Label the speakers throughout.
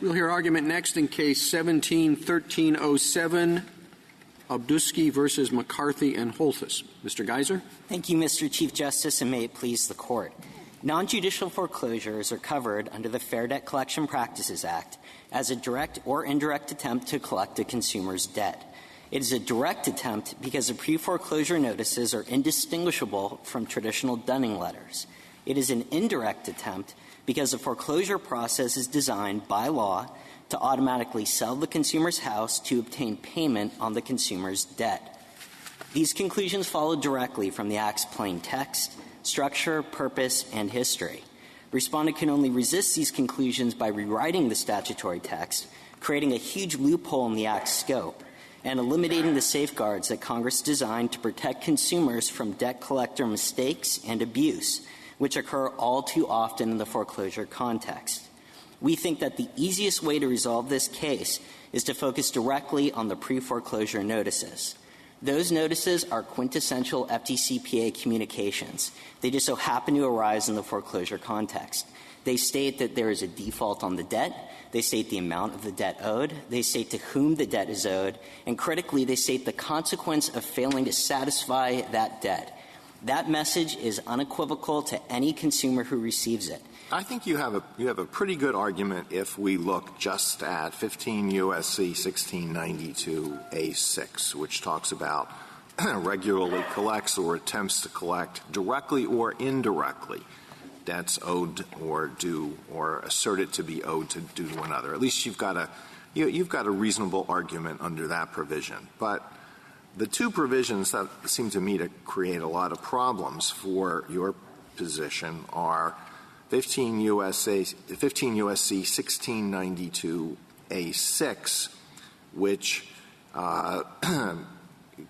Speaker 1: We'll hear argument next in Case 17-1307, Obduskey versus McCarthy and Holthus. Mr. GEYSER.
Speaker 2: Thank you, Mr. Chief Justice, and may it please the Court. Non-judicial foreclosures are covered under the Fair Debt Collection Practices Act as a direct or indirect attempt to collect a consumer's debt. It is a direct attempt because the pre-foreclosure notices are indistinguishable from traditional dunning letters. It is an indirect attempt because the foreclosure process is designed by law to automatically sell the consumer's house to obtain payment on the consumer's debt. These conclusions follow directly from the Act's plain text, structure, purpose, and history. Respondent can only resist these conclusions by rewriting the statutory text, creating a huge loophole in the Act's scope, and eliminating the safeguards that Congress designed to protect consumers from debt collector mistakes and abuse, which occur all too often in the foreclosure context. We think that the easiest way to resolve this case is to focus directly on the pre-foreclosure notices. Those notices are quintessential FDCPA communications. They just so happen to arise in the foreclosure context. They state that there is a default on the debt. They state the amount of the debt owed. They state to whom the debt is owed. And critically, they state the consequence of failing to satisfy that debt. That message is unequivocal to any consumer who receives it.
Speaker 3: I think you have a pretty good argument if we look just at 15 U.S.C. 1692A6, which talks about regularly collects or attempts to collect directly or indirectly debts owed or due or asserted to be owed to due to another. At least you've got a reasonable argument under that provision. But the two provisions that seem to me to create a lot of problems for your position are 15 U.S.C. 1692A6, which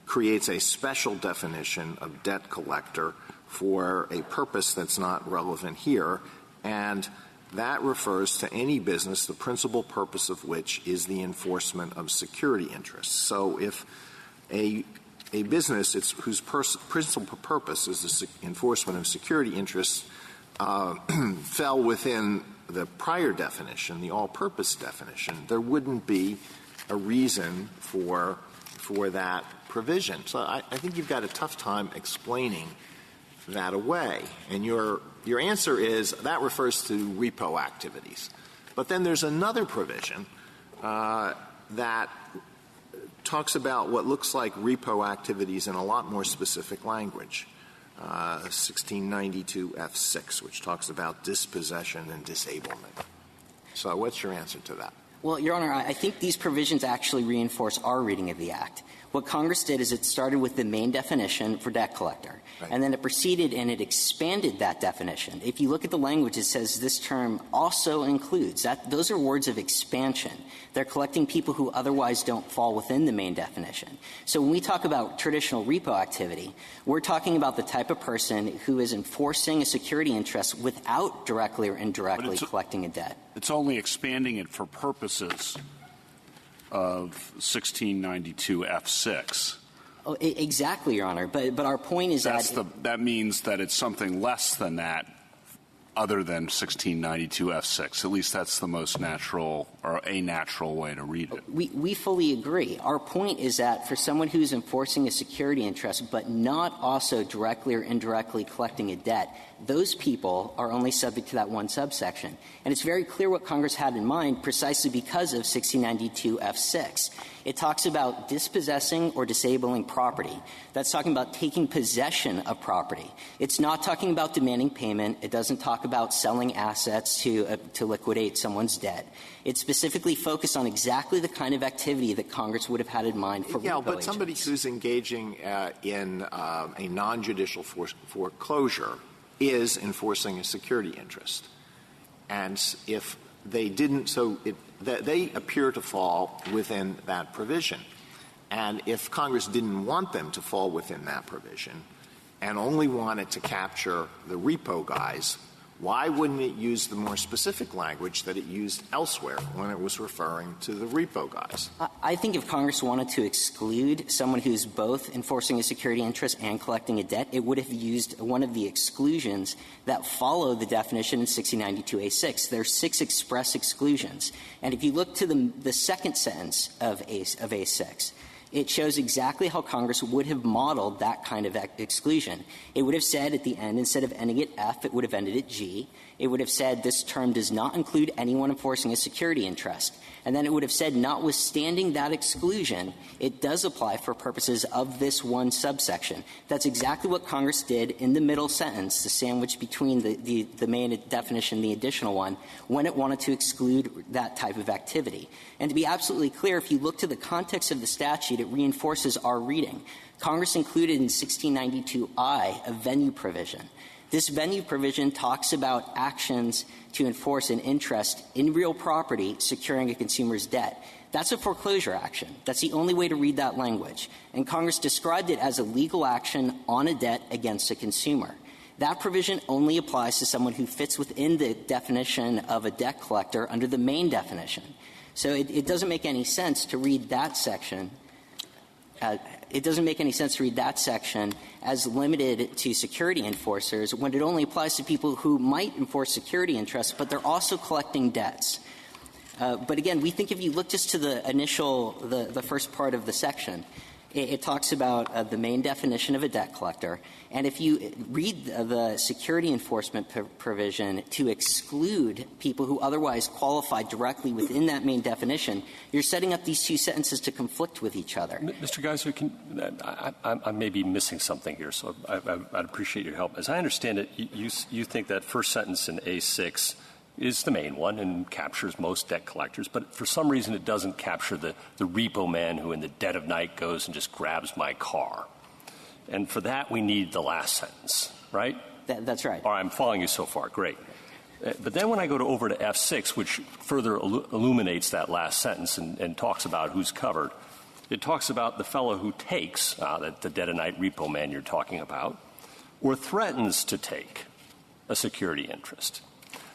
Speaker 3: creates a special definition of debt collector for a purpose that's not relevant here, and that refers to any business, the principal purpose of which is the enforcement of security interests. So if a business whose principal purpose is the enforcement of security interests fell within the prior definition, the all-purpose definition, there wouldn't be a reason for that provision. So I think you've got a tough time explaining that away. And your answer is that refers to repo activities. But then there's another provision that talks about what looks like repo activities in a lot more specific language. 1692F6, which talks about dispossession and disablement. So what's your answer to that?
Speaker 2: Well, Your Honor, I think these provisions actually reinforce our reading of the Act. What Congress did is it started with the main definition for debt collector, right, and then it proceeded and it expanded that definition. If you look at the language, it says this term also includes. Those are words of expansion. They're collecting people who otherwise don't fall within the main definition. So when we talk about traditional repo activity, we're talking about the type of person who is enforcing a security interest without directly or indirectly collecting a debt.
Speaker 4: It's only expanding it for purposes of 1692F6.
Speaker 2: Oh, exactly, Your Honor. But our point is
Speaker 4: that means that it's something less than that other than 1692F6. At least that's the most natural or a natural way to read it.
Speaker 2: We fully agree. Our point is that for someone who's enforcing a security interest but not also directly or indirectly collecting a debt, those people are only subject to that one subsection. And it's very clear what Congress had in mind precisely because of 1692F6. It talks about dispossessing or disabling property. That's talking about taking possession of property. It's not talking about demanding payment. It doesn't talk about selling assets to liquidate someone's debt. It's specifically focused on exactly the kind of activity that Congress would have had in mind for repo
Speaker 3: but somebody
Speaker 2: agents.
Speaker 3: Who's engaging in a non-judicial foreclosure is enforcing a security interest. And if they didn't, they appear to fall within that provision. And if Congress didn't want them to fall within that provision and only wanted to capture the repo guys, why wouldn't it use the more specific language that it used elsewhere when it was referring to the repo guys?
Speaker 2: I think if Congress wanted to exclude someone who's both enforcing a security interest and collecting a debt, it would have used one of the exclusions that follow the definition in 1692A6. There are 6 express exclusions. And if you look to the second sentence of A6, it shows exactly how Congress would have modeled that kind of exclusion. It would have said at the end, instead of ending at F, it would have ended at G. It would have said this term does not include anyone enforcing a security interest. And then it would have said, notwithstanding that exclusion, it does apply for purposes of this one subsection. That's exactly what Congress did in the middle sentence, the sandwich between the main definition and the additional one, when it wanted to exclude that type of activity. And to be absolutely clear, if you look to the context of the statute, it reinforces our reading. Congress included in 1692I a venue provision. This venue provision talks about actions to enforce an interest in real property securing a consumer's debt. That's a foreclosure action. That's the only way to read that language. And Congress described it as a legal action on a debt against a consumer. That provision only applies to someone who fits within the definition of a debt collector under the main definition. So it doesn't make any sense to read that section. It doesn't make any sense to read that section as limited to security enforcers when it only applies to people who might enforce security interests, but they're also collecting debts. But again, we think if you look just to the initial, the first part of the section, it talks about the main definition of a debt collector. And if you read the security enforcement provision to exclude people who otherwise qualify directly within that main definition, you're setting up these 2 sentences to conflict with each other.
Speaker 5: Mr. Geyser, I may be missing something here, so I'd appreciate your help. As I understand it, you think that first sentence in A6 is the main one and captures most debt collectors, but for some reason it doesn't capture the repo man who in the dead of night goes and just grabs my car. And for that we need the last sentence, right?
Speaker 2: That's right.
Speaker 5: All right, I'm following you so far. Great. But then when I go over to F6, which further illuminates that last sentence and talks about who's covered, it talks about the fellow who takes, the dead of night repo man you're talking about, or threatens to take a security interest.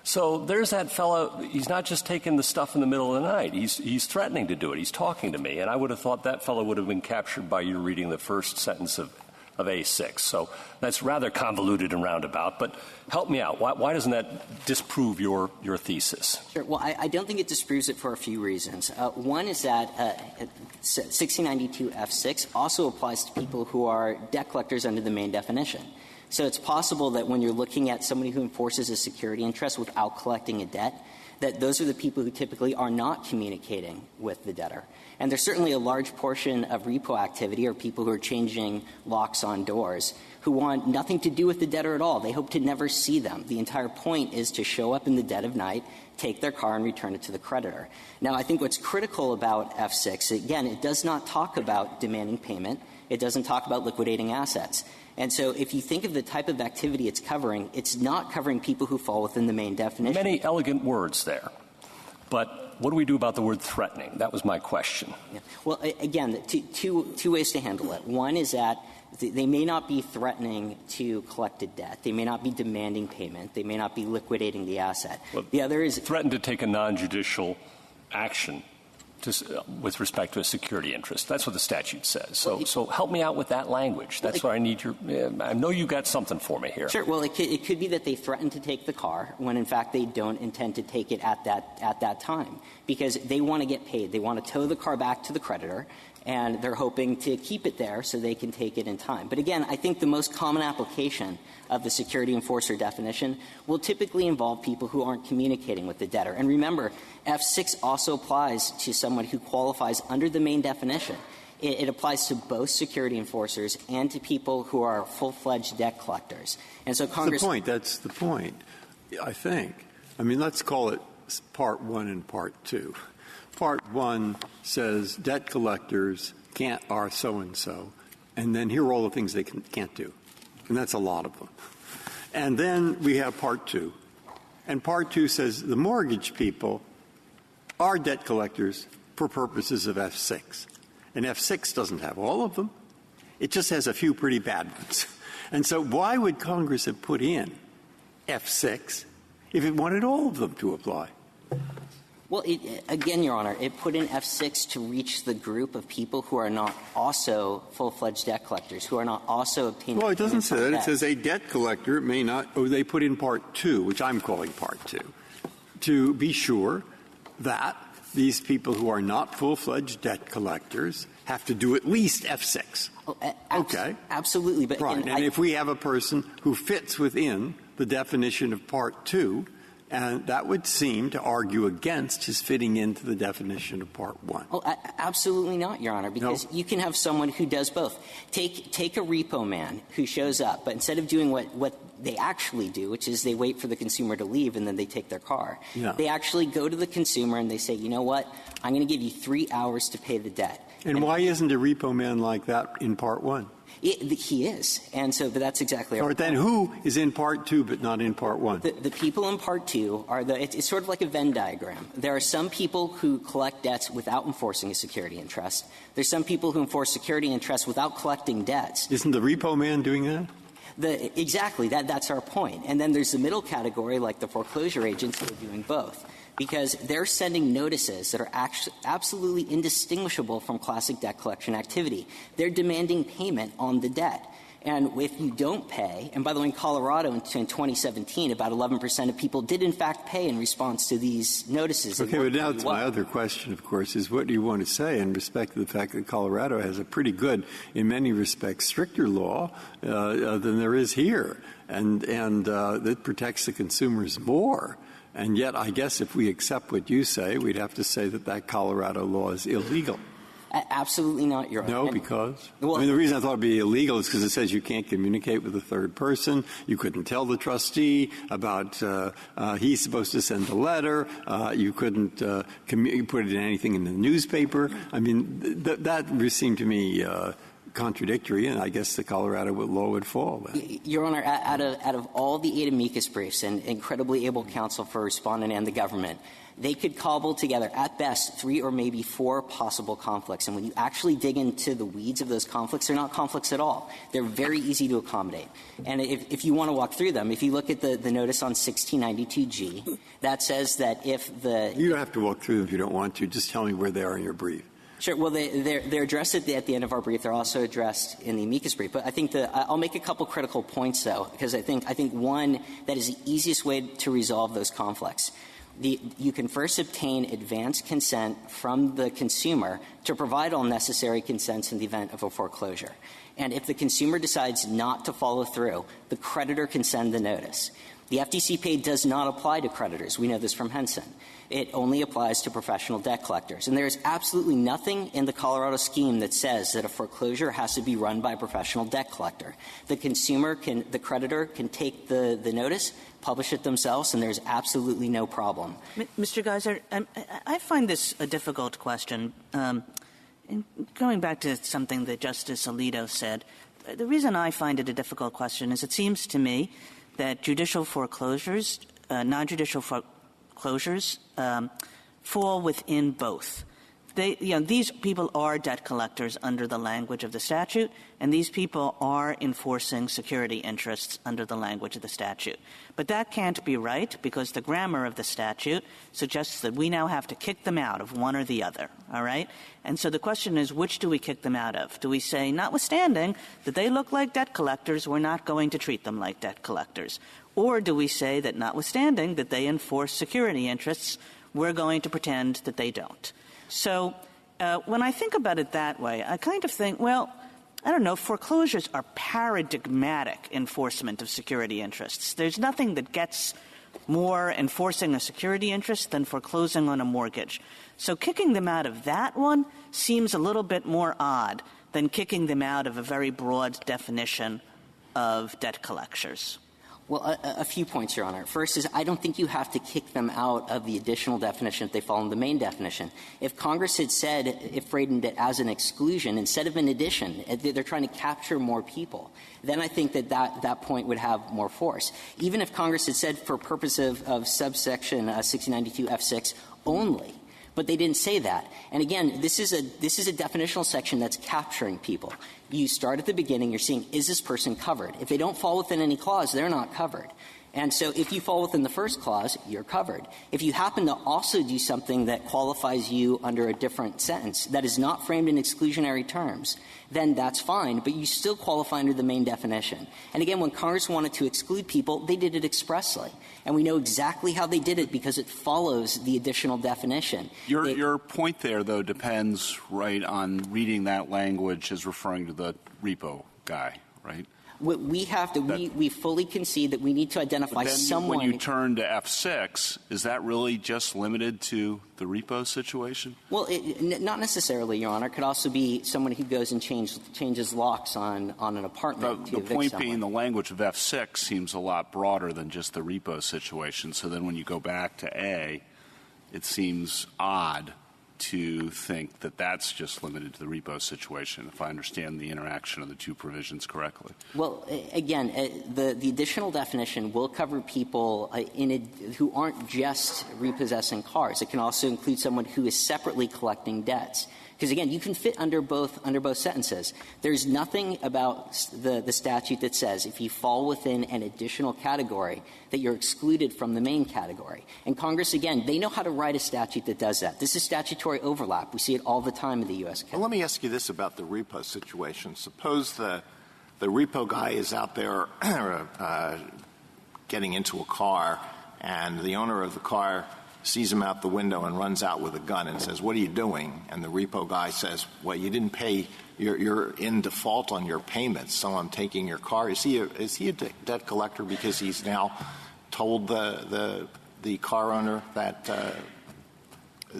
Speaker 5: So there's that fellow. He's not just taking the stuff in the middle of the night. He's threatening to do it. He's talking to me. And I would have thought that fellow would have been captured by you reading the first sentence of A6. So that's rather convoluted and roundabout. But help me out. Why doesn't that disprove your thesis?
Speaker 2: Sure. Well, I don't think it disproves it for a few reasons. One is that 1692 F6 also applies to people who are debt collectors under the main definition. So it's possible that when you're looking at somebody who enforces a security interest without collecting a debt, that those are the people who typically are not communicating with the debtor. And there's certainly a large portion of repo activity or people who are changing locks on doors who want nothing to do with the debtor at all. They hope to never see them. The entire point is to show up in the dead of night, take their car, and return it to the creditor. Now, I think what's critical about F6, again, it does not talk about demanding payment. It doesn't talk about liquidating assets. And so if you think of the type of activity it's covering, it's not covering people who fall within the main definition.
Speaker 5: Many elegant words there. But what do we do about the word threatening? That was my question.
Speaker 2: Yeah. Well, again, two ways to handle it. One is that they may not be threatening to collect a debt. They may not be demanding payment. They may not be liquidating the asset.
Speaker 5: Well,
Speaker 2: the other is
Speaker 5: threaten to take a non-judicial action with respect to a security interest. That's what the statute says. So help me out with that language. That's where I need your I know you got something for me here.
Speaker 2: Sure. Well, it could be that they threaten to take the car when, in fact, they don't intend to take it at that time because they want to get paid. They want to tow the car back to the creditor, and they're hoping to keep it there so they can take it in time. But again, I think the most common application of the security enforcer definition will typically involve people who aren't communicating with the debtor. And remember, F6 also applies to someone who qualifies under the main definition. It applies to both security enforcers and to people who are full-fledged debt collectors. And so Congress...
Speaker 6: That's the point, I think. I mean, let's call it Part 1 and Part 2. Part 1 says debt collectors are so-and-so, and then here are all the things they can't do. And that's a lot of them. And then we have Part 2. And Part 2 says the mortgage people are debt collectors for purposes of F6. And F6 doesn't have all of them. It just has a few pretty bad ones. And so why would Congress have put in F6 if it wanted all of them to apply?
Speaker 2: Well, again, Your Honor, it put in F6 to reach the group of people who are not also full-fledged debt collectors, who are not also obtaining.
Speaker 6: Well, it doesn't say that. It says a debt collector may not, or they put in Part 2, which I'm calling Part 2, to be sure that these people who are not full-fledged debt collectors have to do at least F6.
Speaker 2: Oh,
Speaker 6: Okay.
Speaker 2: Absolutely. But
Speaker 6: Right. And if we have a person who fits within the definition of Part 2, and that would seem to argue against his fitting into the definition of Part 1.
Speaker 2: Oh, absolutely not, Your Honor, because you can have someone who does both. Take a repo man who shows up, but instead of doing what they actually do, which is they wait for the consumer to leave and then they take their car, they actually go to the consumer and they say, you know what, I'm going to give you 3 hours to pay the debt.
Speaker 6: And why isn't a repo man like that in Part 1?
Speaker 2: He is. And so, but that's exactly
Speaker 6: Or then who is in Part 2 but not in Part 1?
Speaker 2: The people in Part 2 are it's sort of like a Venn diagram. There are some people who collect debts without enforcing a security interest. There's some people who enforce security interest without collecting debts.
Speaker 6: Isn't the repo man doing that?
Speaker 2: Exactly. That's our point. And then there's the middle category, like the foreclosure agents, who are doing both, because they're sending notices that are absolutely indistinguishable from classic debt collection activity. They're demanding payment on the debt. And if you don't pay, and by the way, in Colorado in 2017, about 11% of people did in fact pay in response to these notices.
Speaker 6: Okay, but now my other question, of course, is what do you want to say in respect to the fact that Colorado has a pretty good, in many respects, stricter law than there is here, and that protects the consumers more. And yet, I guess if we accept what you say, we'd have to say that Colorado law is illegal.
Speaker 2: Absolutely not, Your Honor.
Speaker 6: No, because? Well, the reason I thought it would be illegal is because it says you can't communicate with a third person. You couldn't tell the trustee about he's supposed to send a letter. You couldn't put it in anything in the newspaper. I mean, that seemed to me contradictory, and I guess the Colorado law would fall then.
Speaker 2: Your Honor, out of all the 8 amicus briefs and incredibly able counsel for Respondent and the government, they could cobble together, at best, 3 or maybe 4 possible conflicts. And when you actually dig into the weeds of those conflicts, they're not conflicts at all. They're very easy to accommodate. And if you want to walk through them, if you look at the notice on 1692G, that says that if the...
Speaker 6: You don't have to walk through them if you don't want to. Just tell me where they are in your brief.
Speaker 2: Sure. Well, they're addressed at the end of our brief. They're also addressed in the amicus brief. But I think I'll make a couple critical points, though, because I think one, that is the easiest way to resolve those conflicts. You can first obtain advance consent from the consumer to provide all necessary consents in the event of a foreclosure. And if the consumer decides not to follow through, the creditor can send the notice. The FDCPA does not apply to creditors. We know this from Henson. It only applies to professional debt collectors. And there is absolutely nothing in the Colorado scheme that says that a foreclosure has to be run by a professional debt collector. The creditor can take the notice, publish it themselves, and there's absolutely no problem.
Speaker 7: Mr. Geyser, I find this a difficult question. Going back to something that Justice Alito said, the reason I find it a difficult question is it seems to me that judicial foreclosures, non-judicial foreclosures, fall within both. These people are debt collectors under the language of the statute, and these people are enforcing security interests under the language of the statute. But that can't be right because the grammar of the statute suggests that we now have to kick them out of one or the other, all right? And so the question is, which do we kick them out of? Do we say, notwithstanding that they look like debt collectors, we're not going to treat them like debt collectors? Or do we say that notwithstanding that they enforce security interests, we're going to pretend that they don't? So when I think about it that way, I kind of think, well, I don't know, foreclosures are paradigmatic enforcement of security interests. There's nothing that gets more enforcing a security interest than foreclosing on a mortgage. So kicking them out of that one seems a little bit more odd than kicking them out of a very broad definition of debt collectors.
Speaker 2: Well, a few points, Your Honor. First is I don't think you have to kick them out of the additional definition if they fall in the main definition. If Congress had said, if framed it as an exclusion instead of an addition, they're trying to capture more people, then I think that point would have more force. Even if Congress had said for purpose of subsection 1692F6 only, but they didn't say that. And again, this is a definitional section that's capturing people. You start at the beginning, you're seeing, is this person covered? If they don't fall within any clause, they're not covered. And so if you fall within the first clause, you're covered. If you happen to also do something that qualifies you under a different sentence that is not framed in exclusionary terms, then that's fine, but you still qualify under the main definition. And again, when Congress wanted to exclude people, they did it expressly. And we know exactly how they did it because it follows the additional definition.
Speaker 4: Your point there, though, depends, right, on reading that language as referring to the repo guy, right?
Speaker 2: We have to, we fully concede that we need to identify
Speaker 4: then
Speaker 2: someone.
Speaker 4: When you turn to F6, is that really just limited to the repo situation?
Speaker 2: Well, not necessarily, Your Honor. It could also be someone who goes and changes locks on an apartment.
Speaker 4: The point being the language of F6 seems a lot broader than just the repo situation. So then when you go back to A, it seems odd to think that that's just limited to the repo situation, if I understand the interaction of the two provisions correctly.
Speaker 2: Well, again, the additional definition will cover people who aren't just repossessing cars. It can also include someone who is separately collecting debts. Because, again, you can fit under both sentences. There's nothing about the statute that says if you fall within an additional category that you're excluded from the main category. And Congress, again, they know how to write a statute that does that. This is statutory overlap. We see it all the time in the U.S.
Speaker 3: Well, let me ask you this about the repo situation. Suppose the repo guy is out there getting into a car, and the owner of the car sees him out the window and runs out with a gun and says, "What are you doing?" And the repo guy says, "Well, you didn't pay. You're in default on your payments, so I'm taking your car." Is he a debt collector because he's now told the car owner that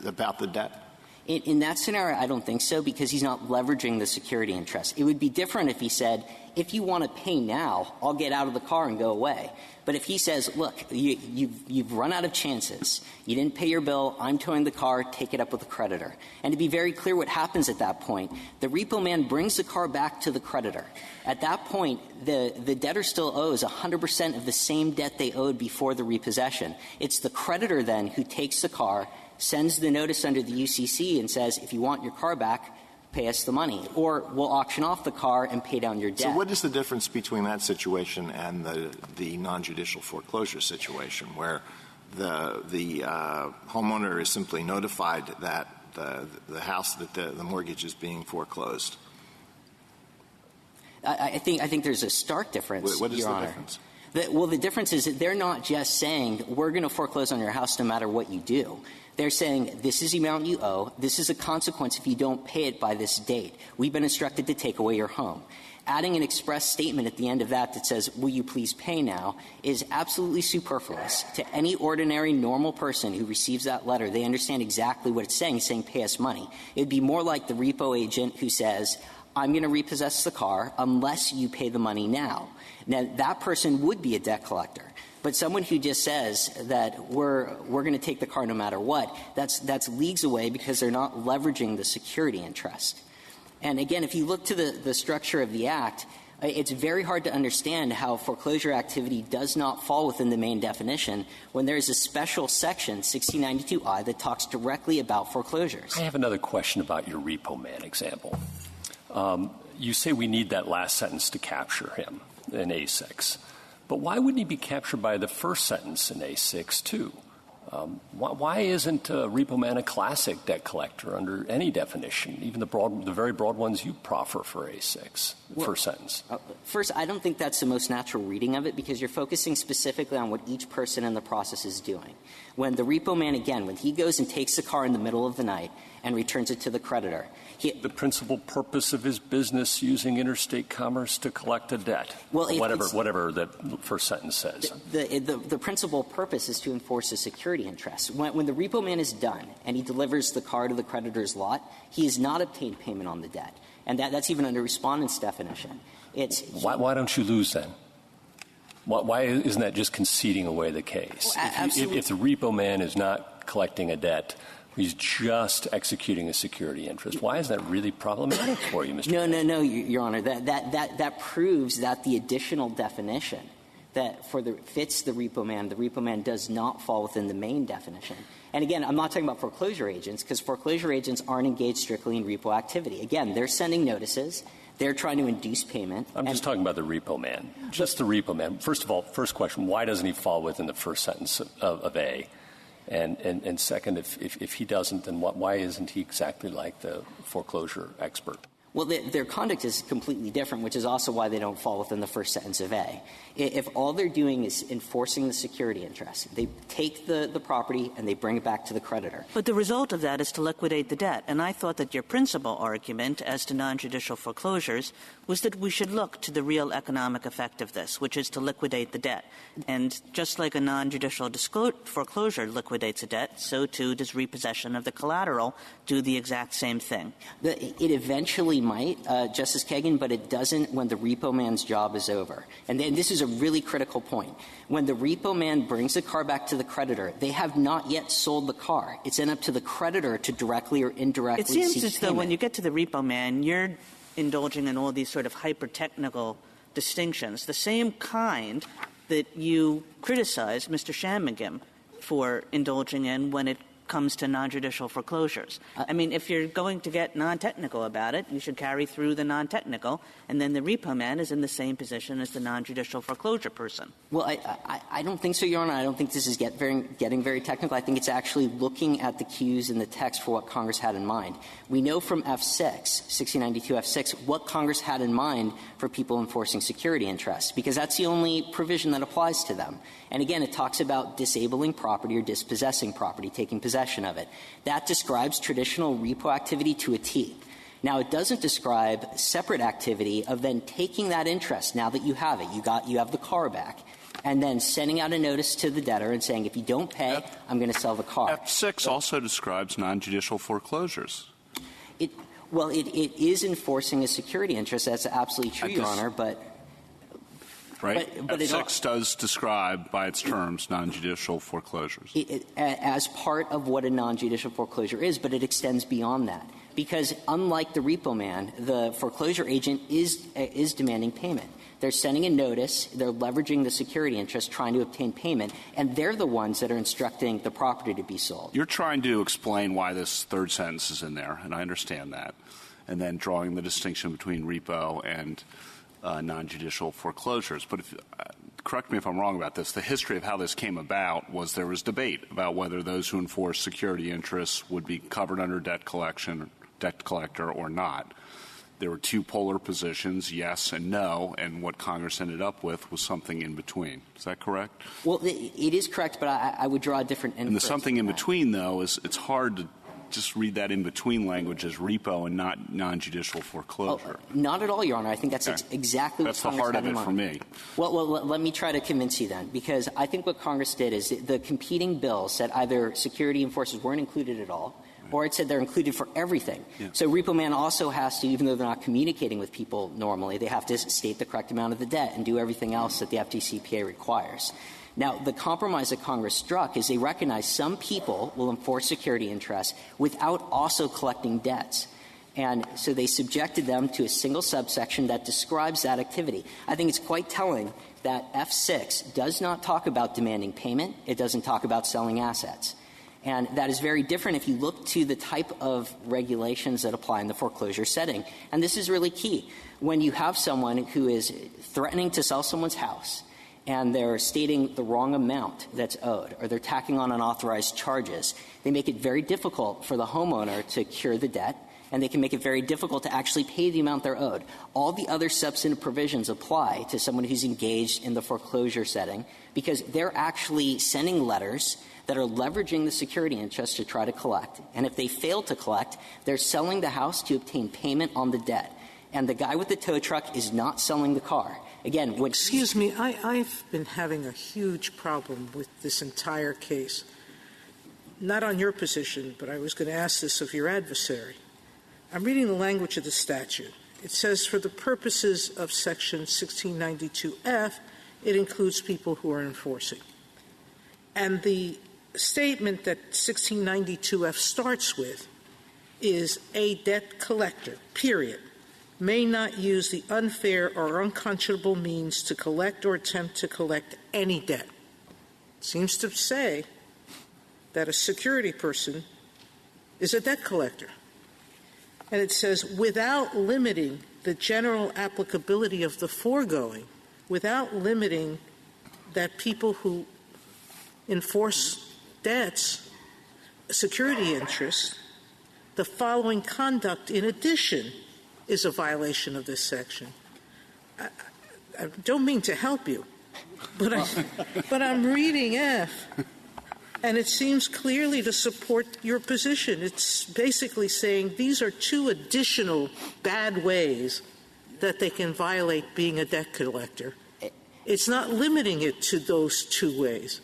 Speaker 3: about the debt?
Speaker 2: In that scenario, I don't think so, because he's not leveraging the security interest. It would be different if he said, if you want to pay now, I'll get out of the car and go away. But if he says, look, you've run out of chances. You didn't pay your bill. I'm towing the car. Take it up with the creditor. And to be very clear what happens at that point, the repo man brings the car back to the creditor. At that point, the debtor still owes 100% of the same debt they owed before the repossession. It's the creditor then who takes the car, sends the notice under the UCC and says, if you want your car back, pay us the money, or we'll auction off the car and pay down your debt.
Speaker 3: So what is the difference between that situation and the non-judicial foreclosure situation, where the homeowner is simply notified that the house, that the mortgage is being foreclosed?
Speaker 2: I think there's a stark difference,
Speaker 3: What is
Speaker 2: Your
Speaker 3: the
Speaker 2: Honor.
Speaker 3: difference?
Speaker 2: The difference is that they're not just saying, we're going to foreclose on your house no matter what you do. They're saying, this is the amount you owe. This is a consequence if you don't pay it by this date. We've been instructed to take away your home. Adding an express statement at the end of that says, will you please pay now, is absolutely superfluous. To any ordinary, normal person who receives that letter, they understand exactly what it's saying pay us money. It would be more like the repo agent who says, I'm going to repossess the car unless you pay the money now. Now, that person would be a debt collector. But someone who just says that we're going to take the car no matter what, that's leagues away because they're not leveraging the security interest. And again, if you look to the structure of the Act, it's very hard to understand how foreclosure activity does not fall within the main definition when there is a special section, 1692I, that talks directly about foreclosures.
Speaker 5: I have another question about your repo man example. You say we need that last sentence to capture him in A6. But why wouldn't he be captured by the first sentence in A6, too? Why isn't a repo man a classic debt collector under any definition, even the very broad ones you proffer for A6, first sentence?
Speaker 2: First, I don't think that's the most natural reading of it because you're focusing specifically on what each person in the process is doing. When the repo man, again, when he goes and takes the car in the middle of the night and returns it to the creditor,
Speaker 5: the principal purpose of his business using interstate commerce to collect a debt, whatever that first sentence says.
Speaker 2: The principal purpose is to enforce a security interest. When the repo man is done and he delivers the car to the creditor's lot, he has not obtained payment on the debt. And that's even under Respondent's definition.
Speaker 5: Why don't you lose then? Why isn't that just conceding away the case? If the repo man is not collecting a debt, he's just executing a security interest. Why is that really problematic for you, Mr.
Speaker 2: No, Your Honor. That proves that the additional definition that fits the repo man does not fall within the main definition. And again, I'm not talking about foreclosure agents because foreclosure agents aren't engaged strictly in repo activity. Again, they're sending notices. They're trying to induce payment.
Speaker 5: I'm just talking about the repo man. Just the repo man. First of all, first question, why doesn't he fall within the first sentence of A? And second, if he doesn't, then why isn't he exactly like the foreclosure expert?
Speaker 2: Well, their conduct is completely different, which is also why they don't fall within the first sentence of A. If all they're doing is enforcing the security interest, they take the property and they bring it back to the creditor.
Speaker 7: But the result of that is to liquidate the debt. And I thought that your principal argument as to non-judicial foreclosures was that we should look to the real economic effect of this, which is to liquidate the debt. And just like a non-judicial foreclosure liquidates a debt, so too does repossession of the collateral do the exact same thing.
Speaker 2: It eventually might, Justice Kagan, but it doesn't when the repo man's job is over. And this is a really critical point. When the repo man brings the car back to the creditor, they have not yet sold the car. It's then up to the creditor to directly or indirectly seek payment.
Speaker 7: It seems as though when you get to the repo man, you're indulging in all these sort of hyper-technical distinctions, the same kind that you criticize Mr. SHANMUGAM for indulging in when it comes to non-judicial foreclosures. I mean, if you're going to get non-technical about it, you should carry through the non-technical, and then the repo man is in the same position as the non-judicial foreclosure person.
Speaker 2: Well, I don't think so, Your Honor. I don't think this is getting very technical. I think it's actually looking at the cues in the text for what Congress had in mind. We know from F6, 1692 F6, what Congress had in mind for people enforcing security interests, because that's the only provision that applies to them. And again, it talks about disabling property or dispossessing property, taking possession of it. That describes traditional repo activity to a T. Now, it doesn't describe separate activity of then taking that interest now that you have it. You have the car back, and then sending out a notice to the debtor and saying, if you don't pay, I'm going to sell the car.
Speaker 4: F6 also describes non-judicial foreclosures.
Speaker 2: It is enforcing a security interest. That's absolutely true, Your Honor, but...
Speaker 4: Right? But F6 does describe, by its terms, non-judicial foreclosures.
Speaker 2: As part of what a non-judicial foreclosure is, but it extends beyond that. Because unlike the repo man, the foreclosure agent is demanding payment. They're sending a notice, they're leveraging the security interest, trying to obtain payment, and they're the ones that are instructing the property to be sold.
Speaker 4: You're trying to explain why this third sentence is in there, and I understand that, and then drawing the distinction between repo and non-judicial foreclosures. But correct me if I'm wrong about this, the history of how this came about was there was debate about whether those who enforce security interests would be covered under debt collector or not. There were two polar positions, yes and no, and what Congress ended up with was something in between. Is that correct?
Speaker 2: Well, it is correct, but I would draw a different inference.
Speaker 4: And the something in between, though, is it's hard to just read that in between language as repo and not non-judicial foreclosure.
Speaker 2: Not at all, Your Honor. I think that's exactly what Congress had in mind.
Speaker 4: That's the heart of it for me.
Speaker 2: Well, let me try to convince you then, because I think what Congress did is the competing bill said either security enforcers weren't included at all, or it said they're included for everything. Yeah. So repo man also has to, even though they're not communicating with people normally, they have to state the correct amount of the debt and do everything else that the FDCPA requires. Now, the compromise that Congress struck is they recognize some people will enforce security interests without also collecting debts. And so they subjected them to a single subsection that describes that activity. I think it's quite telling that F6 does not talk about demanding payment. It doesn't talk about selling assets. And that is very different if you look to the type of regulations that apply in the foreclosure setting. And this is really key. When you have someone who is threatening to sell someone's house, and they're stating the wrong amount that's owed, or they're tacking on unauthorized charges, they make it very difficult for the homeowner to cure the debt, and they can make it very difficult to actually pay the amount they're owed. All the other substantive provisions apply to someone who's engaged in the foreclosure setting because they're actually sending letters that are leveraging the security interest to try to collect. And if they fail to collect, they're selling the house to obtain payment on the debt. And the guy with the tow truck is not selling the car. Again,
Speaker 8: excuse me, I've been having a huge problem with this entire case. Not on your position, but I was going to ask this of your adversary. I'm reading the language of the statute. It says, for the purposes of Section 1692F, it includes people who are enforcing. And the statement that 1692F starts with is a debt collector, period, may not use the unfair or unconscionable means to collect or attempt to collect any debt. It seems to say that a security person is a debt collector. And it says, without limiting the general applicability of the foregoing without limiting that people who enforce debts, security interests, the following conduct in addition is a violation of this section. I don't mean to help you, but I'm reading F, and it seems clearly to support your position. It's basically saying these are two additional bad ways that they can violate being a debt collector. It's not limiting it to those two ways.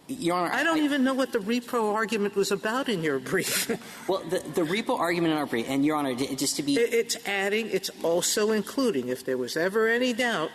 Speaker 2: Your Honor,
Speaker 8: I don't even know what the repo argument was about in your brief.
Speaker 2: Well, the repo argument in our brief, and Your Honor, just to be...
Speaker 8: It's adding, it's also including, if there was ever any doubt,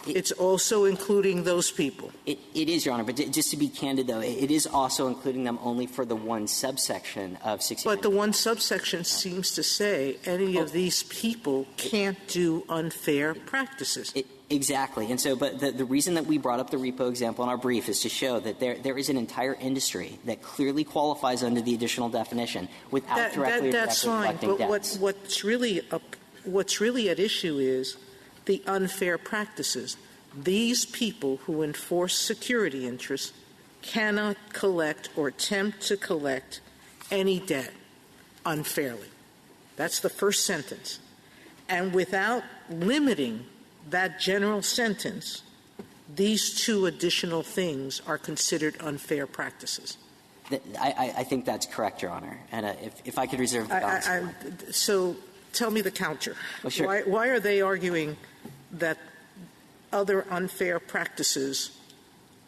Speaker 8: it's also including those people.
Speaker 2: It is, Your Honor, but just to be candid, though, it is also including them only for the one subsection of 69.
Speaker 8: But the one subsection seems to say any of these people can't do unfair practices.
Speaker 2: Exactly. And so, but the reason that we brought up the repo example in our brief is to show that there is an entire industry that clearly qualifies under the additional definition without directly
Speaker 8: that's fine,
Speaker 2: collecting
Speaker 8: but
Speaker 2: debts.
Speaker 8: what's really at issue is the unfair practices. These people who enforce security interests cannot collect or attempt to collect any debt unfairly. That's the first sentence. And without limiting that general sentence, these two additional things are considered unfair practices.
Speaker 2: I think that's correct, Your Honor. And if I could reserve the balance.
Speaker 8: So tell me the counter.
Speaker 2: Well, sure.
Speaker 8: Why are they arguing that other unfair practices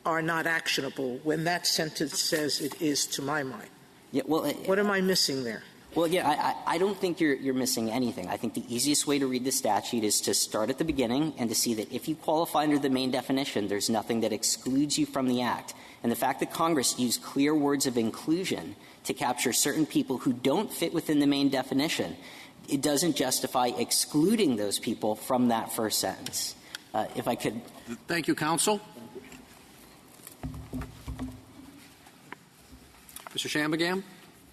Speaker 8: are not actionable when that sentence says it is, to my mind?
Speaker 2: Yeah, well,
Speaker 8: what am I missing there?
Speaker 2: Well, yeah, I don't think you're missing anything. I think the easiest way to read the statute is to start at the beginning and to see that if you qualify under the main definition, there's nothing that excludes you from the Act. And the fact that Congress used clear words of inclusion to capture certain people who don't fit within the main definition, it doesn't justify excluding those people from that first sentence. If I could.
Speaker 1: Thank you, counsel. Mr. Shanmugam.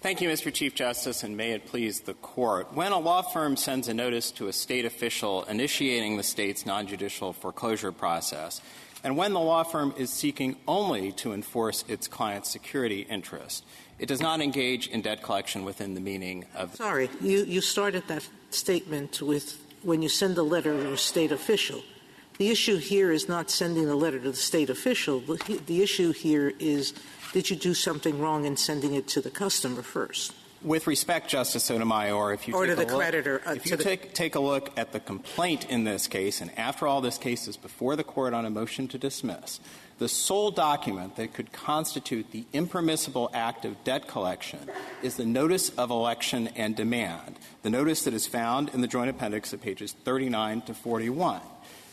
Speaker 9: Thank you, Mr. Chief Justice, and may it please the Court. When a law firm sends a notice to a state official initiating the state's non-judicial foreclosure process, and when the law firm is seeking only to enforce its client's security interest, it does not engage in debt collection within the meaning of... Sorry,
Speaker 8: you started that statement with when you send a letter to a state official. The issue here is not sending a letter to the state official. The issue here is, did you do something wrong in sending it to the customer first?
Speaker 9: With respect, Justice Sotomayor, if you take a look at the complaint in this case, and after all this case is before the Court on a motion to dismiss, the sole document that could constitute the impermissible act of debt collection is the notice of election and demand, the notice that is found in the Joint Appendix at pages 39 to 41.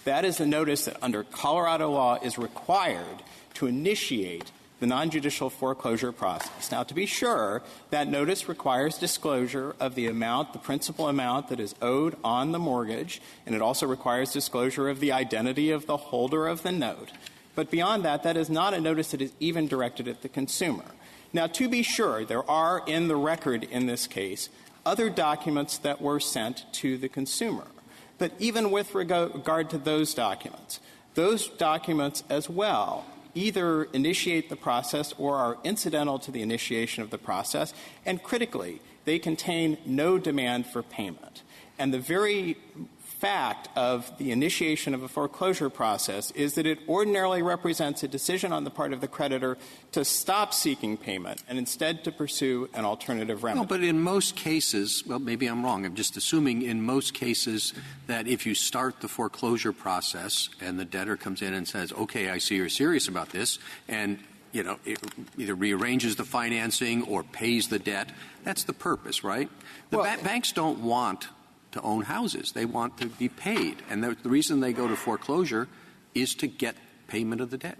Speaker 9: That is the notice that under Colorado law is required to initiate the non-judicial foreclosure process. Now, to be sure, that notice requires disclosure of the amount, the principal amount that is owed on the mortgage, and it also requires disclosure of the identity of the holder of the note. But beyond that, that is not a notice that is even directed at the consumer. Now, to be sure, there are in the record in this case other documents that were sent to the consumer. But even with regard to those documents as well either initiate the process or are incidental to the initiation of the process, and critically, they contain no demand for payment. And the very fact of the initiation of a foreclosure process is that it ordinarily represents a decision on the part of the creditor to stop seeking payment and instead to pursue an alternative remedy.
Speaker 1: No, but in most cases, well, maybe I'm wrong. I'm just assuming in most cases that if you start the foreclosure process and the debtor comes in and says, okay, I see you're serious about this, and it either rearranges the financing or pays the debt, that's the purpose, right? The banks don't want to own houses. They want to be paid. And the reason they go to foreclosure is to get payment of the debt.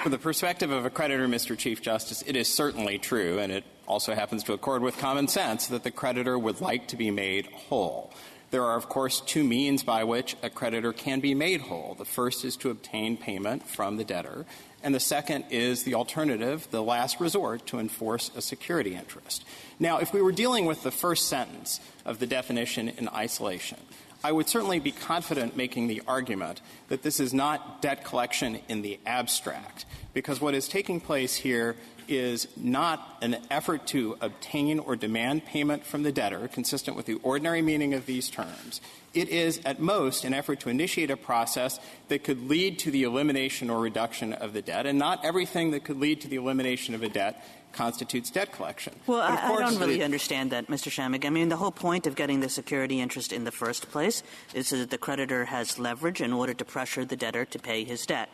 Speaker 9: From the perspective of a creditor, Mr. Chief Justice, it is certainly true, and it also happens to accord with common sense, that the creditor would like to be made whole. There are, of course, two means by which a creditor can be made whole. The first is to obtain payment from the debtor, and the second is the alternative, the last resort, to enforce a security interest. Now, if we were dealing with the first sentence of the definition in isolation, I would certainly be confident making the argument that this is not debt collection in the abstract, because what is taking place here is not an effort to obtain or demand payment from the debtor consistent with the ordinary meaning of these terms. It is, at most, an effort to initiate a process that could lead to the elimination or reduction of the debt, and not everything that could lead to the elimination of a debt constitutes debt collection.
Speaker 7: Well, I don't really understand that, Mr. Shamig. I mean, the whole point of getting the security interest in the first place is so that the creditor has leverage in order to pressure the debtor to pay his debt.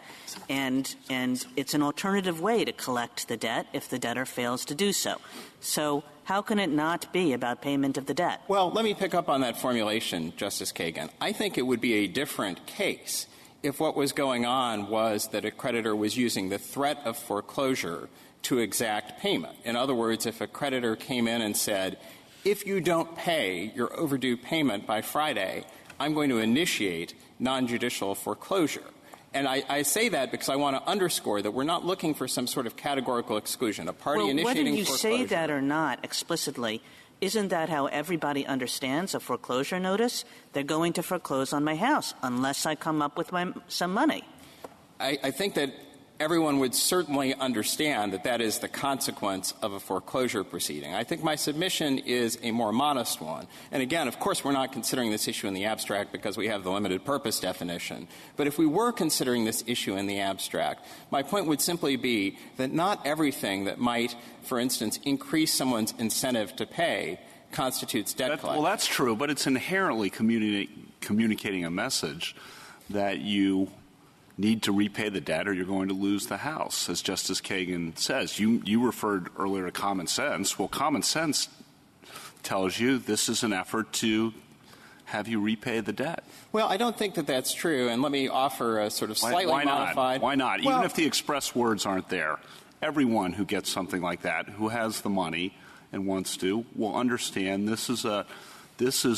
Speaker 7: And it's an alternative way to collect the debt if the debtor fails to do so. So how can it not be about payment of the debt?
Speaker 9: Well, let me pick up on that formulation, Justice Kagan. I think it would be a different case if what was going on was that a creditor was using the threat of foreclosure to exact payment. In other words, if a creditor came in and said, if you don't pay your overdue payment by Friday, I'm going to initiate non-judicial foreclosure. And I say that because I want to underscore that we're not looking for some sort of categorical exclusion. A party initiating foreclosure.
Speaker 7: Whether you say that or not explicitly, isn't that how everybody understands a foreclosure notice? They're going to foreclose on my house unless I come up with some money.
Speaker 9: I think that everyone would certainly understand that that is the consequence of a foreclosure proceeding. I think my submission is a more modest one. And again, of course, we're not considering this issue in the abstract because we have the limited purpose definition. But if we were considering this issue in the abstract, my point would simply be that not everything that might, for instance, increase someone's incentive to pay constitutes debt collection.
Speaker 4: Well, that's true, but it's inherently communicating a message that you need to repay the debt or you're going to lose the house, as Justice Kagan says. You referred earlier to common sense. Well, common sense tells you this is an effort to have you repay the debt.
Speaker 9: Well, I don't think that that's true, and let me offer a sort of slightly modified.
Speaker 4: Why not? Well, even if the express words aren't there, everyone who gets something like that, who has the money and wants to, will understand this is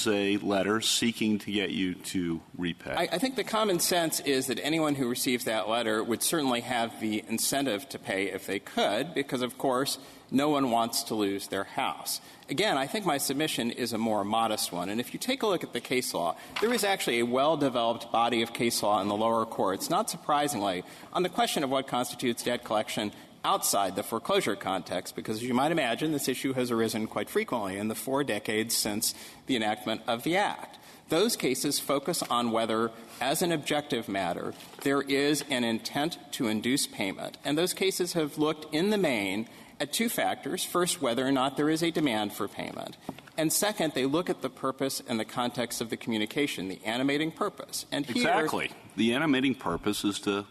Speaker 4: a letter seeking to get you to repay.
Speaker 9: I think the common sense is that anyone who receives that letter would certainly have the incentive to pay if they could, because, of course, no one wants to lose their house. Again, I think my submission is a more modest one. And if you take a look at the case law, there is actually a well-developed body of case law in the lower courts, not surprisingly, on the question of what constitutes debt collection outside the foreclosure context, because as you might imagine, this issue has arisen quite frequently in the 4 decades since the enactment of the Act. Those cases focus on whether, as an objective matter, there is an intent to induce payment. And those cases have looked in the main at 2 factors. First, whether or not there is a demand for payment. And second, they look at the purpose and the context of the communication, the animating purpose. And here,
Speaker 4: exactly. The animating purpose is to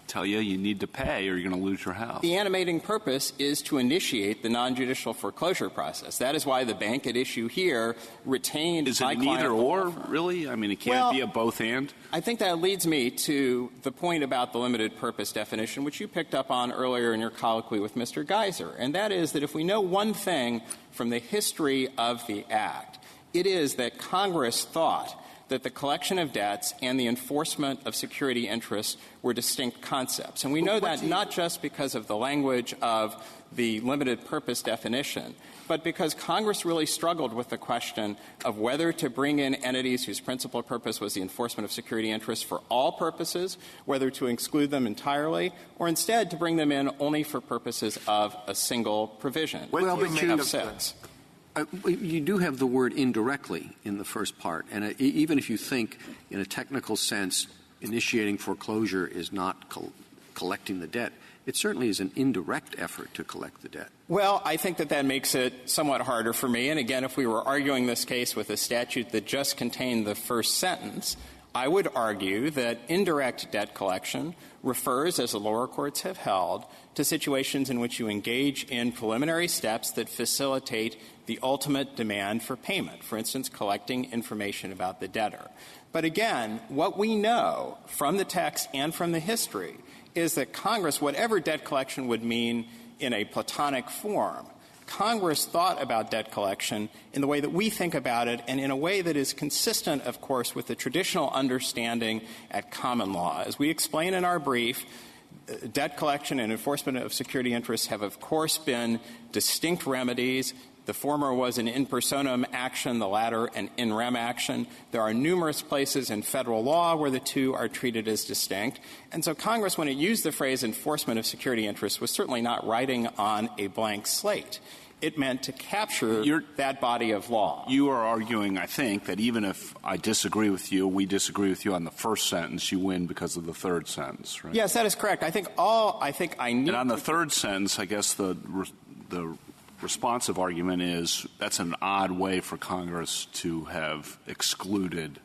Speaker 4: tell you need to pay or you're going to lose your house.
Speaker 9: The animating purpose is to initiate the non-judicial foreclosure process. That is why the bank at issue here retained
Speaker 4: Is it either or, really? I mean, it can't be a both and?
Speaker 9: I think that leads me to the point about the limited purpose definition, which you picked up on earlier in your colloquy with Mr. GEYSER. And that is that if we know one thing from the history of the Act, it is that Congress thought that the collection of debts and the enforcement of security interests were distinct concepts. And we know that not just because of the language of the limited purpose definition, but because Congress really struggled with the question of whether to bring in entities whose principal purpose was the enforcement of security interests for all purposes, whether to exclude them entirely, or instead to bring them in only for purposes of a single provision.
Speaker 1: Well, but you do have the word indirectly in the first part. And even if you think in a technical sense initiating foreclosure is not collecting the debt, it certainly is an indirect effort to collect the debt.
Speaker 9: Well, I think that makes it somewhat harder for me. And again, if we were arguing this case with a statute that just contained the first sentence, I would argue that indirect debt collection refers, as the lower courts have held, to situations in which you engage in preliminary steps that facilitate the ultimate demand for payment, for instance, collecting information about the debtor. But again, what we know from the text and from the history is that Congress, whatever debt collection would mean in a Platonic form, Congress thought about debt collection in the way that we think about it and in a way that is consistent, of course, with the traditional understanding at common law. As we explain in our brief, debt collection and enforcement of security interests have, of course, been distinct remedies The former was an in personam action, the latter an in rem action. There are numerous places in federal law where the two are treated as distinct. And so Congress, when it used the phrase enforcement of security interests, was certainly not writing on a blank slate. It meant to capture that body of law.
Speaker 4: You are arguing, I think, that even if I disagree with you, we disagree with you on the first sentence, you win because of the third sentence, right?
Speaker 9: Yes, that is correct. I think I need.
Speaker 4: And on the third sentence, I guess the responsive argument is that's an odd way for Congress to have excluded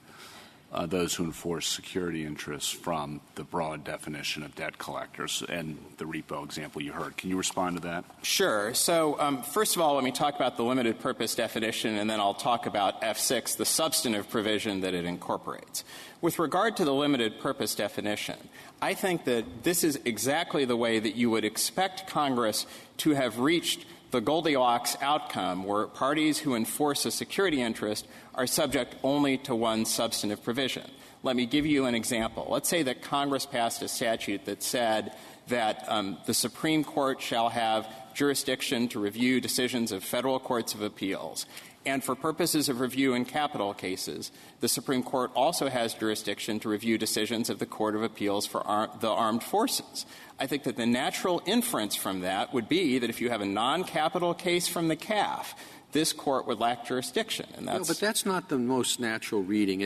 Speaker 4: those who enforce security interests from the broad definition of debt collectors and the repo example you heard. Can you respond to that?
Speaker 9: Sure. So first of all, let me talk about the limited purpose definition, and then I'll talk about F6, the substantive provision that it incorporates. With regard to the limited purpose definition, I think that this is exactly the way that you would expect Congress to have reached the Goldilocks outcome, where parties who enforce a security interest are subject only to one substantive provision. Let me give you an example. Let's say that Congress passed a statute that said that the Supreme Court shall have jurisdiction to review decisions of federal courts of appeals. And for purposes of review in capital cases, the Supreme Court also has jurisdiction to review decisions of the Court of Appeals for the Armed Forces. I think that the natural inference from that would be that if you have a non-capital case from the CAF, this court would lack jurisdiction. And that's
Speaker 1: but that's not the most natural reading.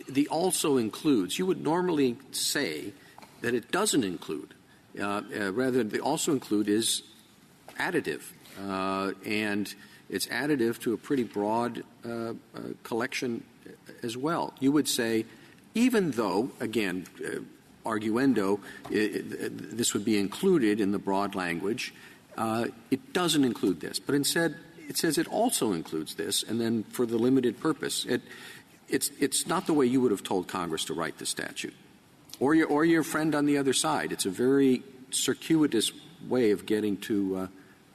Speaker 1: The also includes. You would normally say that it doesn't include. Rather, the also include is additive. And it's additive to a pretty broad collection as well. You would say, even though, again, arguendo, this would be included in the broad language, it doesn't include this. But instead, it says it also includes this, and then for the limited purpose. It's not the way you would have told Congress to write the statute. Or your friend on the other side. It's a very circuitous way of getting to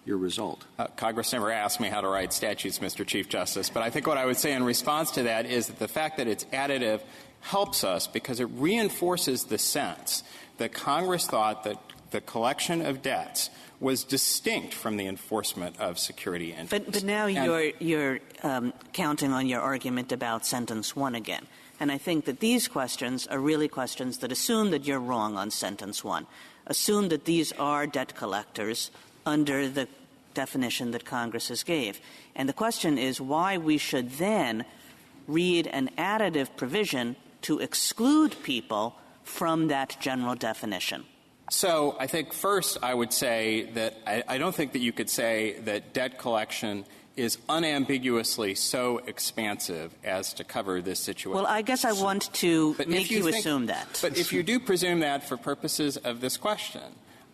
Speaker 1: your result.
Speaker 9: Congress never asked me how to write statutes, Mr. Chief Justice. But I think what I would say in response to that is that the fact that it's additive helps us because it reinforces the sense that Congress thought that the collection of debts was distinct from the enforcement of security interests.
Speaker 7: But now you're counting on your argument about sentence 1 again. And I think that these questions are really questions that assume that you're wrong on sentence 1. Assume that these are debt collectors under the definition that Congress has gave. And the question is why we should then read an additive provision to exclude people from that general definition.
Speaker 9: So I think first I would say that I don't think that you could say that debt collection is unambiguously so expansive as to cover this situation.
Speaker 7: Well, I guess I want to make you assume that.
Speaker 9: But if you do presume that for purposes of this question,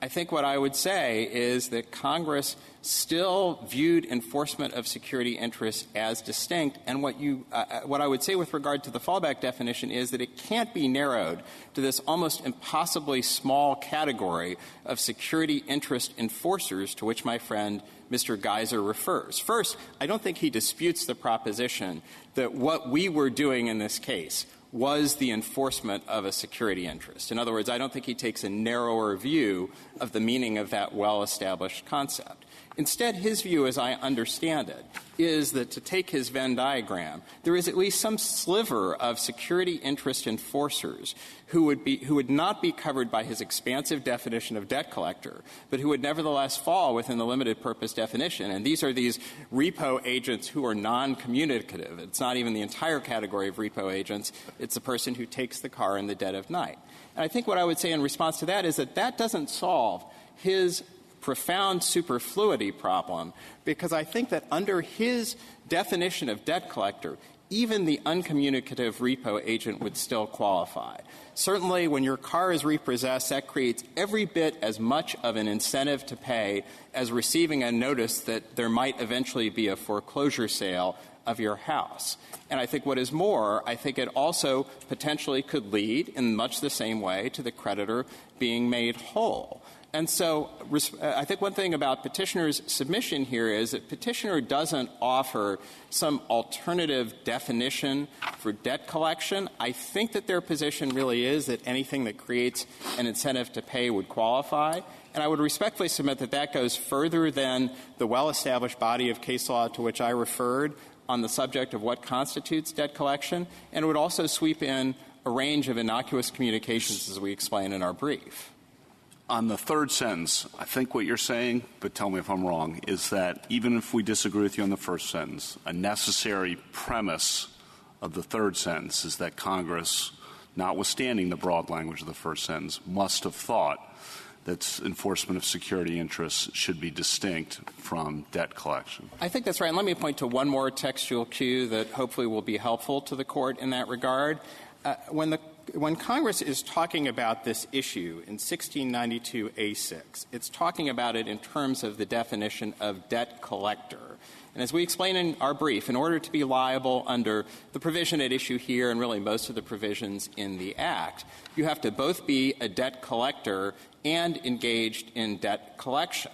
Speaker 9: I think what I would say is that Congress still viewed enforcement of security interests as distinct. And what I would say with regard to the fallback definition is that it can't be narrowed to this almost impossibly small category of security interest enforcers to which my friend Mr. GEYSER refers. First, I don't think he disputes the proposition that what we were doing in this case was the enforcement of a security interest. In other words, I don't think he takes a narrower view of the meaning of that well-established concept. Instead, his view, as I understand it, is that to take his Venn diagram, there is at least some sliver of security interest enforcers who would not be covered by his expansive definition of debt collector, but who would nevertheless fall within the limited purpose definition. And these are these repo agents who are non-communicative. It's not even the entire category of repo agents. It's the person who takes the car in the dead of night. And I think what I would say in response to that is that that doesn't solve his profound superfluity problem, because I think that under his definition of debt collector, even the uncommunicative repo agent would still qualify. Certainly, when your car is repossessed, that creates every bit as much of an incentive to pay as receiving a notice that there might eventually be a foreclosure sale of your house. And I think what is more, I think it also potentially could lead in much the same way to the creditor being made whole. And so I think one thing about Petitioner's submission here is that Petitioner doesn't offer some alternative definition for debt collection. I think that their position really is that anything that creates an incentive to pay would qualify. And I would respectfully submit that that goes further than the well-established body of case law to which I referred on the subject of what constitutes debt collection, and it would also sweep in a range of innocuous communications, as we explain in our brief.
Speaker 4: On the third sentence, I think what you're saying, but tell me if I'm wrong, is that even if we disagree with you on the first sentence, a necessary premise of the third sentence is that Congress, notwithstanding the broad language of the first sentence, must have thought that enforcement of security interests should be distinct from debt collection.
Speaker 9: I think that's right. And let me point to one more textual cue that hopefully will be helpful to the Court in that regard. When Congress is talking about this issue in 1692A6, it's talking about it in terms of the definition of debt collector. And as we explain in our brief, in order to be liable under the provision at issue here and really most of the provisions in the Act, you have to both be a debt collector and engaged in debt collection.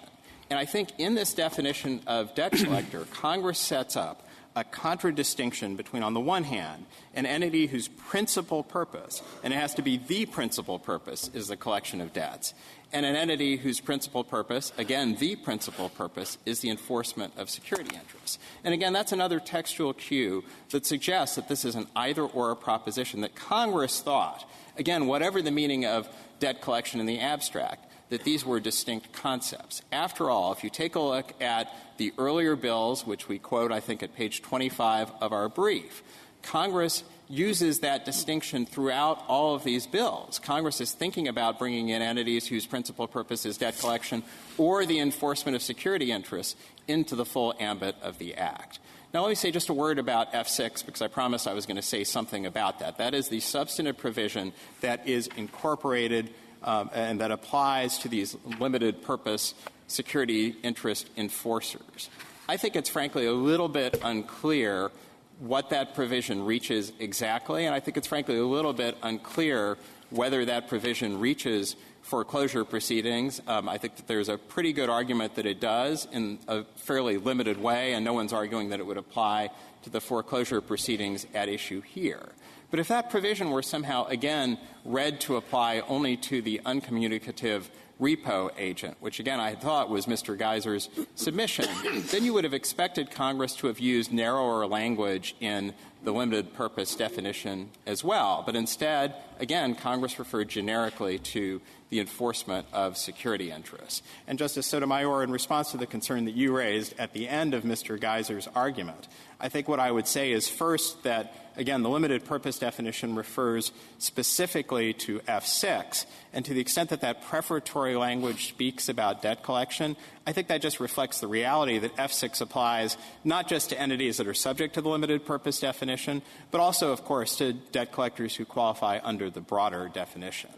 Speaker 9: And I think in this definition of debt collector, Congress sets up a contradistinction between, on the one hand, an entity whose principal purpose, and it has to be the principal purpose, is the collection of debts, and an entity whose principal purpose, again, the principal purpose, is the enforcement of security interests. And again, that's another textual cue that suggests that this is an either-or proposition, that Congress thought, again, whatever the meaning of debt collection in the abstract, that these were distinct concepts. After all, if you take a look at the earlier bills, which we quote, I think, at page 25 of our brief, Congress uses that distinction throughout all of these bills. Congress is thinking about bringing in entities whose principal purpose is debt collection or the enforcement of security interests into the full ambit of the Act. Now, let me say just a word about F6, because I promised I was going to say something about that. That is the substantive provision that is incorporated and that applies to these limited purpose security interest enforcers. I think it's frankly a little bit unclear what that provision reaches exactly, and I think it's frankly a little bit unclear whether that provision reaches foreclosure proceedings. I think that there's a pretty good argument that it does in a fairly limited way, and no one's arguing that it would apply to the foreclosure proceedings at issue here. But if that provision were somehow, again, read to apply only to the uncommunicative repo agent, which, again, I thought was Mr. GEYSER's submission, then you would have expected Congress to have used narrower language in the limited purpose definition as well. But instead, again, Congress referred generically to the enforcement of security interests. And, Justice Sotomayor, in response to the concern that you raised at the end of Mr. GEYSER's argument, I think what I would say is first that, again, the limited purpose definition refers specifically to F6, and to the extent that that prefatory language speaks about debt collection, I think that just reflects the reality that F6 applies not just to entities that are subject to the limited purpose definition, but also, of course, to debt collectors who qualify under the broader definition.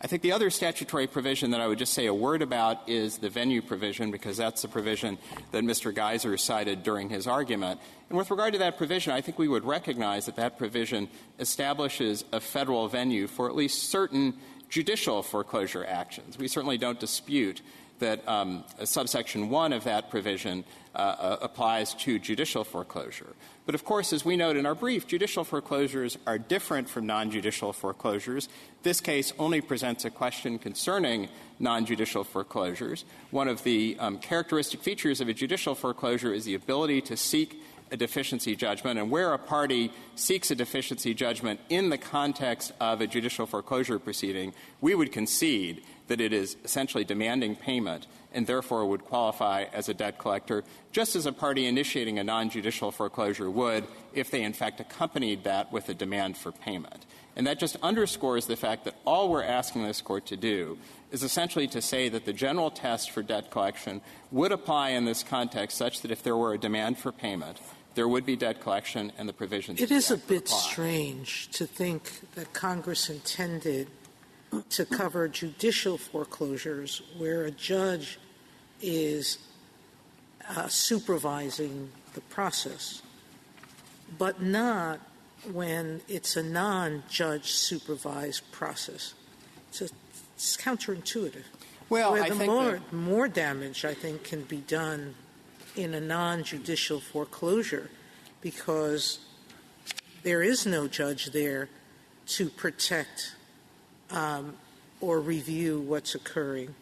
Speaker 9: I think the other statutory provision that I would just say a word about is the venue provision, because that's the provision that Mr. GEYSER cited during his argument. And with regard to that provision, I think we would recognize that that provision establishes a federal venue for at least certain judicial foreclosure actions. We certainly don't dispute that subsection 1 of that provision applies to judicial foreclosure. But, of course, as we note in our brief, judicial foreclosures are different from non-judicial foreclosures. This case only presents a question concerning non-judicial foreclosures. One of the characteristic features of a judicial foreclosure is the ability to seek a deficiency judgment, and where a party seeks a deficiency judgment in the context of a judicial foreclosure proceeding, we would concede that it is essentially demanding payment and therefore would qualify as a debt collector, just as a party initiating a non-judicial foreclosure would if they in fact accompanied that with a demand for payment. And that just underscores the fact that all we're asking this Court to do is essentially to say that the general test for debt collection would apply in this context such that if there were a demand for payment, there would be debt collection and the provisions.
Speaker 8: It is a bit strange to think that Congress intended to cover judicial foreclosures where a judge is supervising the process, but not when it's a non-judge supervised process. It's counterintuitive. Well, I think more damage, I think, can be done in a non-judicial foreclosure because there is no judge there to protect or review what's occurring.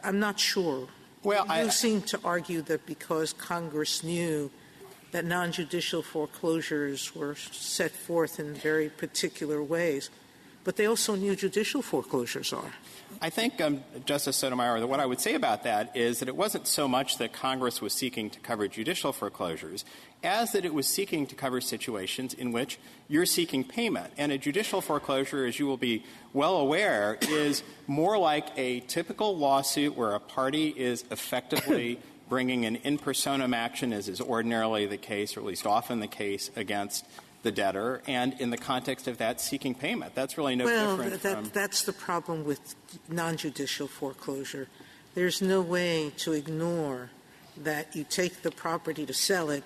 Speaker 8: I'm not sure.
Speaker 9: Well,
Speaker 8: you seem to argue that because Congress knew that non-judicial foreclosures were set forth in very particular ways, but they also knew judicial foreclosures are.
Speaker 9: I think, Justice Sotomayor, that what I would say about that is that it wasn't so much that Congress was seeking to cover judicial foreclosures as that it was seeking to cover situations in which you're seeking payment. And a judicial foreclosure, as you will be well aware, is more like a typical lawsuit where a party is effectively bringing an in personam action, as is ordinarily the case, or at least often the case, against the debtor, and in the context of that, seeking payment. That's really no different from...
Speaker 8: That's the problem with non-judicial foreclosure. There's no way to ignore that you take the property to sell it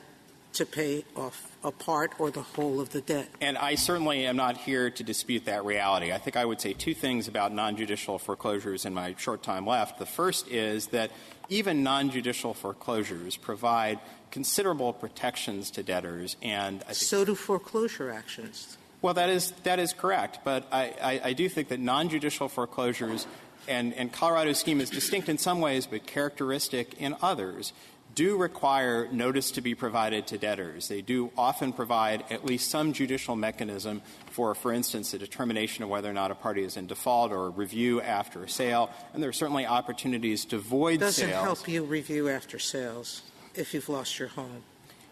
Speaker 8: to pay off a part or the whole of the debt.
Speaker 9: And I certainly am not here to dispute that reality. I think I would say two things about non-judicial foreclosures in my short time left. The first is that even non-judicial foreclosures provide considerable protections to debtors, and I think
Speaker 8: so do foreclosure actions.
Speaker 9: Well, that is correct, but I do think that non-judicial foreclosures and Colorado's scheme is distinct in some ways but characteristic in others, do require notice to be provided to debtors. They do often provide at least some judicial mechanism for instance, a determination of whether or not a party is in default or a review after a sale, and there are certainly opportunities to void sales.
Speaker 8: It doesn't help you review after sales if you've lost your home.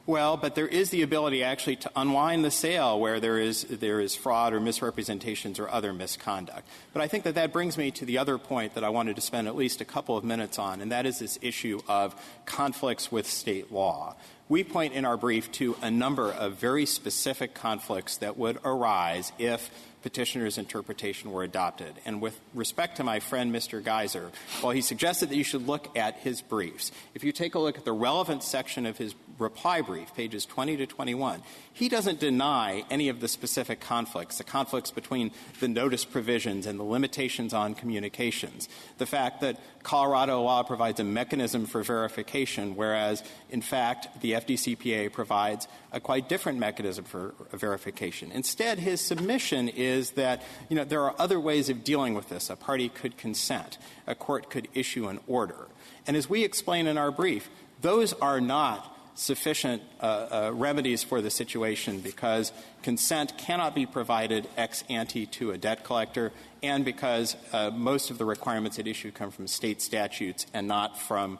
Speaker 9: Well, but there is the ability actually to unwind the sale where there is fraud or misrepresentations or other misconduct. But I think that brings me to the other point that I wanted to spend at least a couple of minutes on, and that is this issue of conflicts with state law. We point in our brief to a number of very specific conflicts that would arise if Petitioner's interpretation were adopted. And with respect to my friend, Mr. GEYSER, while he suggested that you should look at his briefs, if you take a look at the relevant section of his reply brief, pages 20 to 21, he doesn't deny any of the specific conflicts, the conflicts between the notice provisions and the limitations on communications, the fact that Colorado law provides a mechanism for verification, whereas, in fact, the FDCPA provides a quite different mechanism for verification. Instead, his submission is that, there are other ways of dealing with this. A party could consent. A court could issue an order. And as we explain in our brief, those are not sufficient remedies for the situation because consent cannot be provided ex ante to a debt collector and because most of the requirements at issue come from state statutes and not from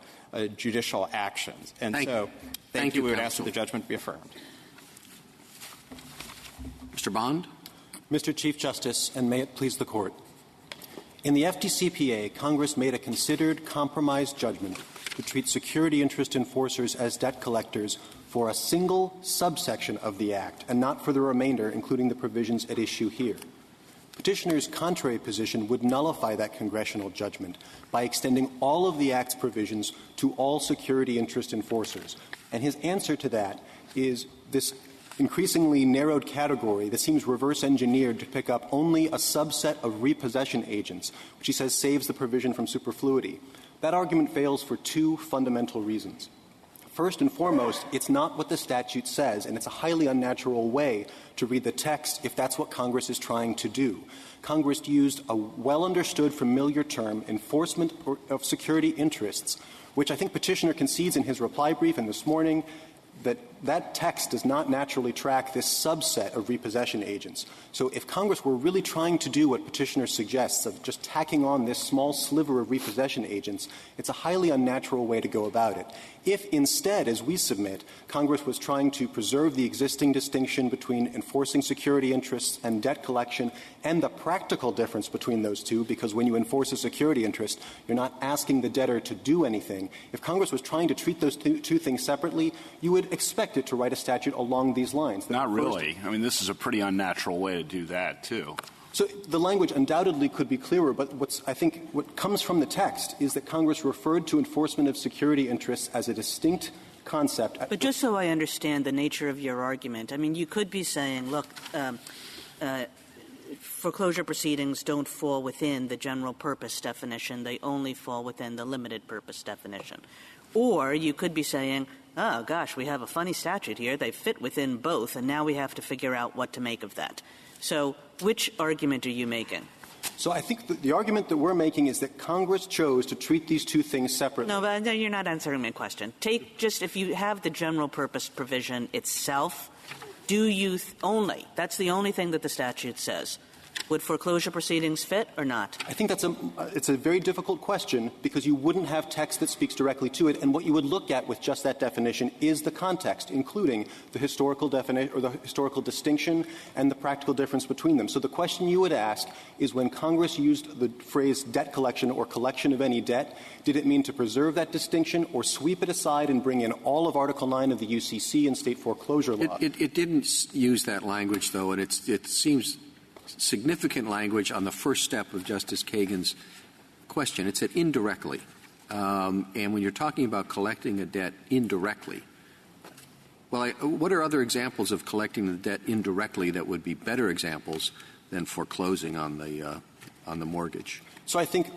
Speaker 9: judicial actions. And thank you. We would ask that the judgment be affirmed.
Speaker 1: Mr. Bond.
Speaker 10: Mr. Chief Justice, and may it please the Court. In the FDCPA, Congress made a considered compromise judgment to treat security interest enforcers as debt collectors for a single subsection of the Act and not for the remainder, including the provisions at issue here. Petitioner's contrary position would nullify that congressional judgment by extending all of the Act's provisions to all security interest enforcers. And his answer to that is this increasingly narrowed category that seems reverse-engineered to pick up only a subset of repossession agents, which he says saves the provision from superfluity. That argument fails for two fundamental reasons. First and foremost, it's not what the statute says, and it's a highly unnatural way to read the text if that's what Congress is trying to do. Congress used a well-understood, familiar term, enforcement of security interests, which I think Petitioner concedes in his reply brief and this morning that text does not naturally track this subset of repossession agents. So if Congress were really trying to do what Petitioner suggests of just tacking on this small sliver of repossession agents, it's a highly unnatural way to go about it. If instead, as we submit, Congress was trying to preserve the existing distinction between enforcing security interests and debt collection and the practical difference between those two, because when you enforce a security interest, you're not asking the debtor to do anything. If Congress was trying to treat those two things separately, you would expect it to write a statute along these lines.
Speaker 4: Not really. I mean, this is a pretty unnatural way to do that, too.
Speaker 10: So the language undoubtedly could be clearer, but I think what comes from the text is that Congress referred to enforcement of security interests as a distinct concept.
Speaker 7: But just so I understand the nature of your argument, I mean, you could be saying, look, foreclosure proceedings don't fall within the general purpose definition. They only fall within the limited purpose definition. Or you could be saying, oh, gosh, we have a funny statute here. They fit within both, and now we have to figure out what to make of that. So which argument are you making?
Speaker 10: So I think the argument that we're making is that Congress chose to treat these two things separately.
Speaker 7: No, but you're not answering my question. Take just if you have the general purpose provision itself, do you only – that's the only thing that the statute says. Would foreclosure proceedings fit or not?
Speaker 10: I think it's a very difficult question because you wouldn't have text that speaks directly to it, and what you would look at with just that definition is the context, including the historical definition or the historical distinction and the practical difference between them. So the question you would ask is when Congress used the phrase debt collection or collection of any debt, did it mean to preserve that distinction or sweep it aside and bring in all of Article 9 of the UCC and state foreclosure law?
Speaker 1: It didn't use that language, though, and it seems significant language on the first step of Justice Kagan's question. It said indirectly. And when you're talking about collecting a debt indirectly, well, what are other examples of collecting the debt indirectly that would be better examples than foreclosing on the mortgage?
Speaker 10: So I think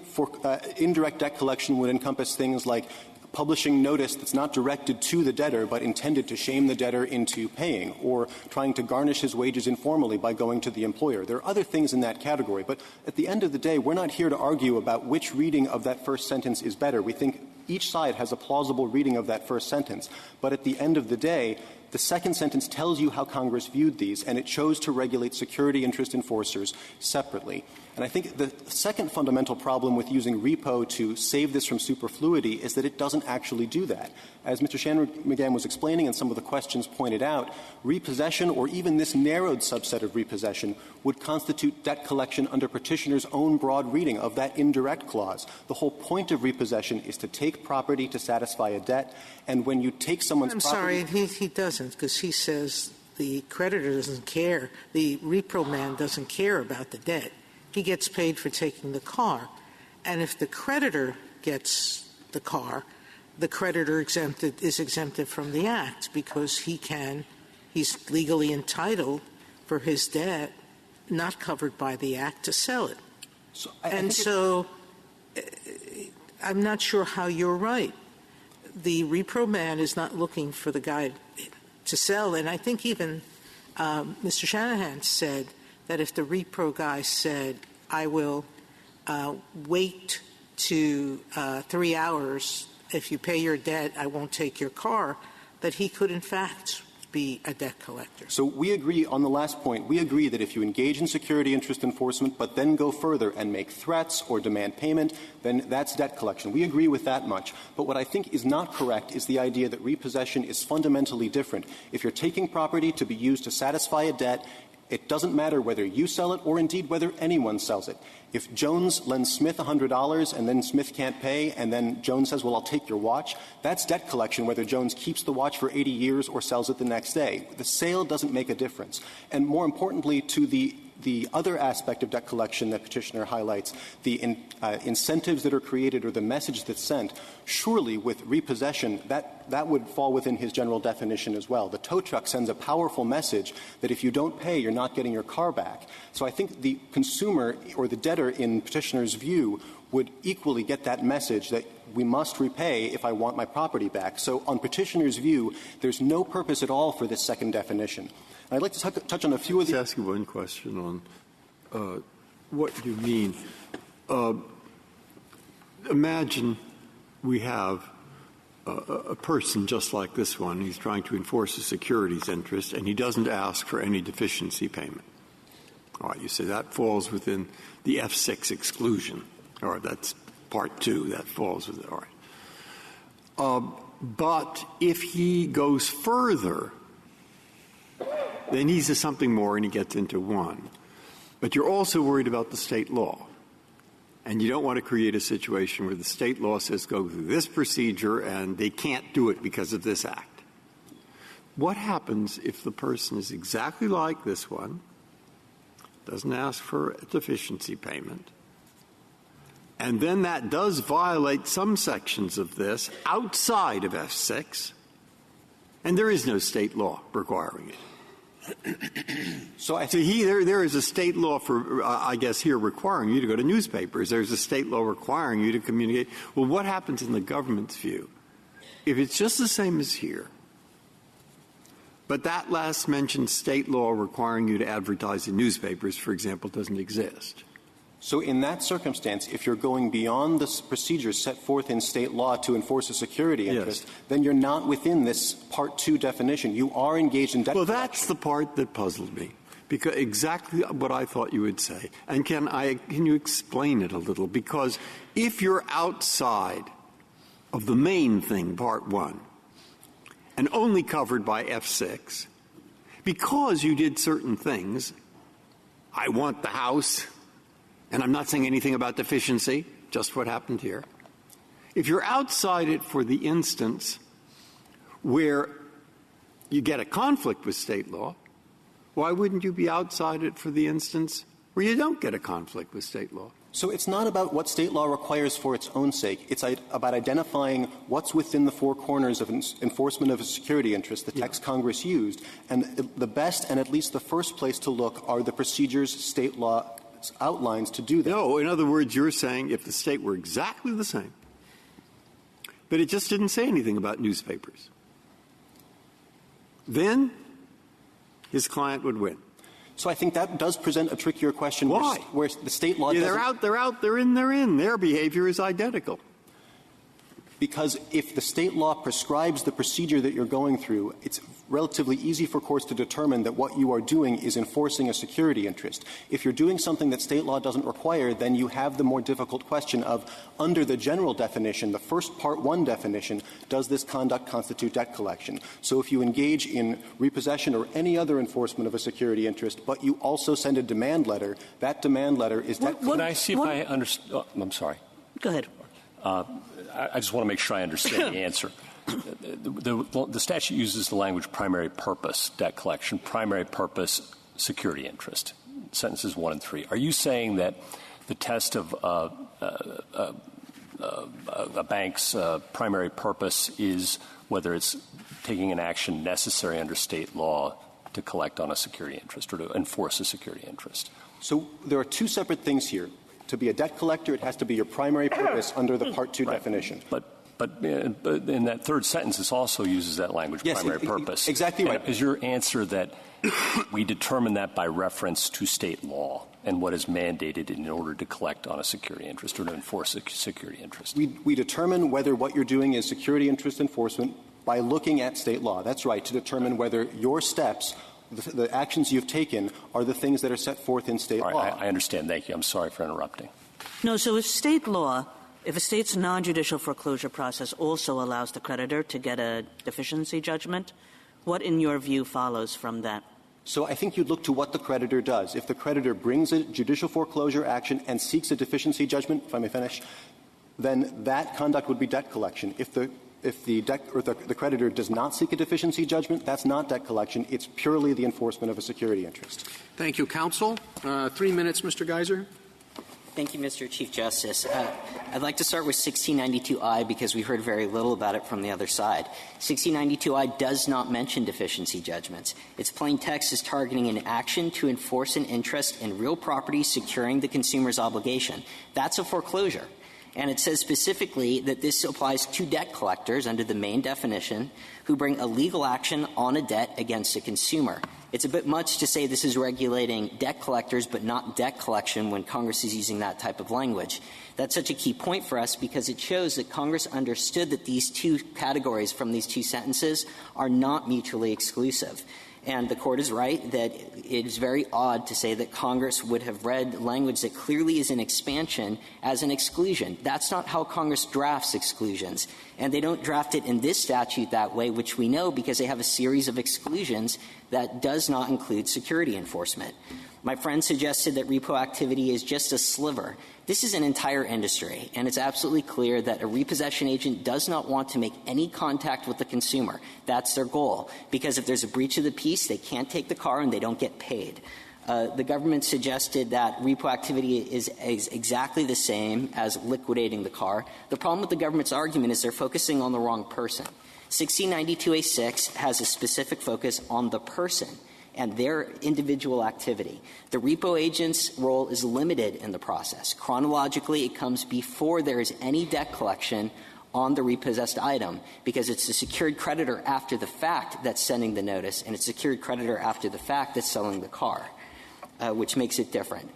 Speaker 10: indirect debt collection would encompass things like publishing notice that's not directed to the debtor but intended to shame the debtor into paying, or trying to garnish his wages informally by going to the employer. There are other things in that category, but at the end of the day, we're not here to argue about which reading of that first sentence is better. We think each side has a plausible reading of that first sentence, but at the end of the day, the second sentence tells you how Congress viewed these, and it chose to regulate security interest enforcers separately. And I think the second fundamental problem with using repo to save this from superfluity is that it doesn't actually do that. As Mr. SHANMUGAM was explaining and some of the questions pointed out, repossession or even this narrowed subset of repossession would constitute debt collection under Petitioner's own broad reading of that indirect clause. The whole point of repossession is to take property to satisfy a debt, and when you take someone's property—
Speaker 8: I'm sorry, he doesn't, because he says the creditor doesn't care, the repro man doesn't care about the debt. He gets paid for taking the car. And if the creditor gets the car, the creditor is exempted from the act because he's legally entitled for his debt not covered by the act to sell it. So I'm not sure how you're right. The repro man is not looking for the guy to sell, and I think even Mr. Shanahan said that if the repro guy said, I will wait to 3 hours, if you pay your debt, I won't take your car, that he could in fact be a debt collector.
Speaker 10: So we agree on the last point. We agree that if you engage in security interest enforcement but then go further and make threats or demand payment, then that's debt collection. We agree with that much. But what I think is not correct is the idea that repossession is fundamentally different. If you're taking property to be used to satisfy a debt, it doesn't matter whether you sell it or indeed whether anyone sells it. If Jones lends Smith $100 and then Smith can't pay and then Jones says, well, I'll take your watch, that's debt collection whether Jones keeps the watch for 80 years or sells it the next day. The sale doesn't make a difference. And more importantly, to the other aspect of debt collection that Petitioner highlights, the incentives that are created or the message that's sent, surely with repossession, that would fall within his general definition as well. The tow truck sends a powerful message that if you don't pay, you're not getting your car back. So I think the consumer or the debtor in Petitioner's view would equally get that message that we must repay if I want my property back. So on Petitioner's view, there's no purpose at all for this second definition. I'd like to touch on a few of the—
Speaker 6: Let's ask you one question on what you mean. Imagine we have a person just like this one. He's trying to enforce a securities interest, and he doesn't ask for any deficiency payment. All right, you say that falls within the F6 exclusion, or that's Part 2. That falls within. All right. But if he goes further, then he says something more and he gets into 1. But you're also worried about the state law. And you don't want to create a situation where the state law says go through this procedure and they can't do it because of this act. What happens if the person is exactly like this one, doesn't ask for a deficiency payment, and then that does violate some sections of this outside of F6, and there is no state law requiring it? So I think there is a state law for, I guess, here requiring you to go to newspapers. There's a state law requiring you to communicate. Well, what happens in the government's view? If it's just the same as here, but that last mentioned state law requiring you to advertise in newspapers, for example, doesn't exist.
Speaker 10: So in that circumstance, if you're going beyond the procedures set forth in state law to enforce a security interest, then you're not within this Part 2 definition. You are engaged in debt collection.
Speaker 6: Well, that's the part that puzzled me, because exactly what I thought you would say. And can you explain it a little? Because if you're outside of the main thing, Part 1, and only covered by F6, because you did certain things, I want the house, and I'm not saying anything about deficiency, just what happened here. If you're outside it for the instance where you get a conflict with state law, why wouldn't you be outside it for the instance where you don't get a conflict with state law?
Speaker 10: So it's not about what state law requires for its own sake. It's about identifying what's within the four corners of enforcement of a security interest the text Congress used. And the best and at least the first place to look are the procedures state law outlines to do that.
Speaker 6: No, in other words, you're saying if the state were exactly the same, but it just didn't say anything about newspapers, then his client would win.
Speaker 10: So I think that does present a trickier question.
Speaker 6: Why?
Speaker 10: Where the state law
Speaker 6: they're out, they're in. Their behavior is identical.
Speaker 10: Because if the state law prescribes the procedure that you're going through, it's relatively easy for courts to determine that what you are doing is enforcing a security interest. If you're doing something that state law doesn't require, then you have the more difficult question of, under the general definition, the first Part 1 definition, does this conduct constitute debt collection? So if you engage in repossession or any other enforcement of a security interest, but you also send a demand letter, that demand letter is debt collection.
Speaker 5: Can I see if I understand? Oh, I'm sorry.
Speaker 7: Go ahead.
Speaker 5: I just want to make sure I understand the answer. The statute uses the language primary purpose, debt collection, primary purpose, security interest, sentences 1 and 3. Are you saying that the test of a bank's primary purpose is whether it's taking an action necessary under state law to collect on a security interest or to enforce a security interest?
Speaker 10: So there are two separate things here. To be a debt collector, it has to be your primary purpose under the Part 2 definition.
Speaker 5: But in that third sentence, it also uses that language,
Speaker 10: yes,
Speaker 5: primary purpose.
Speaker 10: Exactly right.
Speaker 5: And is your answer that we determine that by reference to state law and what is mandated in order to collect on a security interest or to enforce a security interest?
Speaker 10: We determine whether what you're doing is security interest enforcement by looking at state law. That's right, to determine whether your steps, the actions you've taken, are the things that are set forth in state law.
Speaker 5: I understand. Thank you. I'm sorry for interrupting.
Speaker 7: No, so if state law, if a state's non-judicial foreclosure process also allows the creditor to get a deficiency judgment, what, in your view, follows from that?
Speaker 10: So I think you'd look to what the creditor does. If the creditor brings a judicial foreclosure action and seeks a deficiency judgment, if I may finish, then that conduct would be debt collection. If the creditor does not seek a deficiency judgment, that's not debt collection. It's purely the enforcement of a security interest.
Speaker 1: Thank you, counsel. 3 minutes, Mr. Geyser.
Speaker 2: Thank you, Mr. Chief Justice. I'd like to start with 1692I because we heard very little about it from the other side. 1692I does not mention deficiency judgments. Its plain text is targeting an action to enforce an interest in real property securing the consumer's obligation. That's a foreclosure. And it says specifically that this applies to debt collectors under the main definition who bring a legal action on a debt against a consumer. It's a bit much to say this is regulating debt collectors but not debt collection when Congress is using that type of language. That's such a key point for us because it shows that Congress understood that these two categories from these two sentences are not mutually exclusive. And the Court is right that it is very odd to say that Congress would have read language that clearly is an expansion as an exclusion. That's not how Congress drafts exclusions. And they don't draft it in this statute that way, which we know because they have a series of exclusions that does not include security enforcement. My friend suggested that repo activity is just a sliver. This is an entire industry, and it's absolutely clear that a repossession agent does not want to make any contact with the consumer. That's their goal, because if there's a breach of the peace, they can't take the car and they don't get paid. The government suggested that repo activity is exactly the same as liquidating the car. The problem with the government's argument is they're focusing on the wrong person. 1692A6 has a specific focus on the person. and their individual activity. The repo agent's role is limited in the process. Chronologically, it comes before there is any debt collection on the repossessed item, because it's the secured creditor after the fact that's sending the notice, and it's secured creditor after the fact that's selling the car, which makes it different.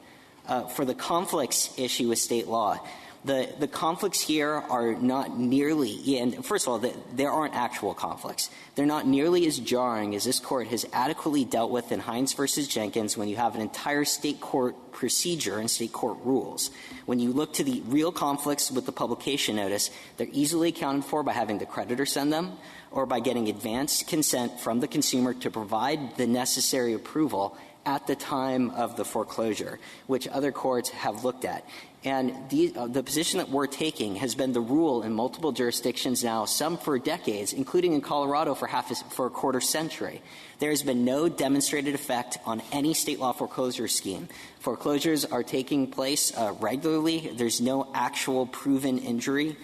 Speaker 2: For the conflicts issue with state law, the conflicts here are not nearly, and first of all, there aren't actual conflicts. They're not nearly as jarring as this Court has adequately dealt with in Hines versus Jenkins when you have an entire state court procedure and state court rules. When you look to the real conflicts with the publication notice, they're easily accounted for by having the creditor send them or by getting advanced consent from the consumer to provide the necessary approval at the time of the foreclosure, which other courts have looked at. And the position that we're taking has been the rule in multiple jurisdictions now, some for decades, including in Colorado for a quarter century. There has been no demonstrated effect on any state law foreclosure scheme. Foreclosures are taking place regularly. There's no actual proven injury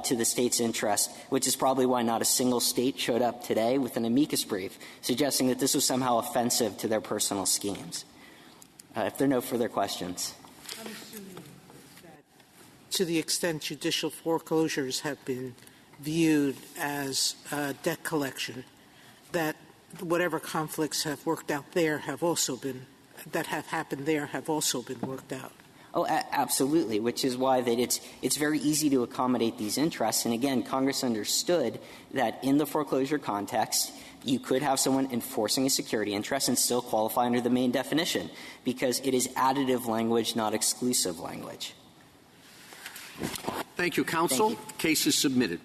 Speaker 2: to the state's interest, which is probably why not a single state showed up today with an amicus brief suggesting that this was somehow offensive to their personal schemes. If there are no further questions.
Speaker 8: I'm assuming that to the extent judicial foreclosures have been viewed as debt collection, that whatever conflicts have worked out there have also been that have happened there have also been worked out.
Speaker 2: Oh, absolutely, which is why that it's very easy to accommodate these interests. And again, Congress understood that in the foreclosure context, you could have someone enforcing a security interest and still qualify under the main definition because it is additive language, not exclusive language.
Speaker 1: Thank you, counsel.
Speaker 2: Thank you.
Speaker 1: Case is submitted.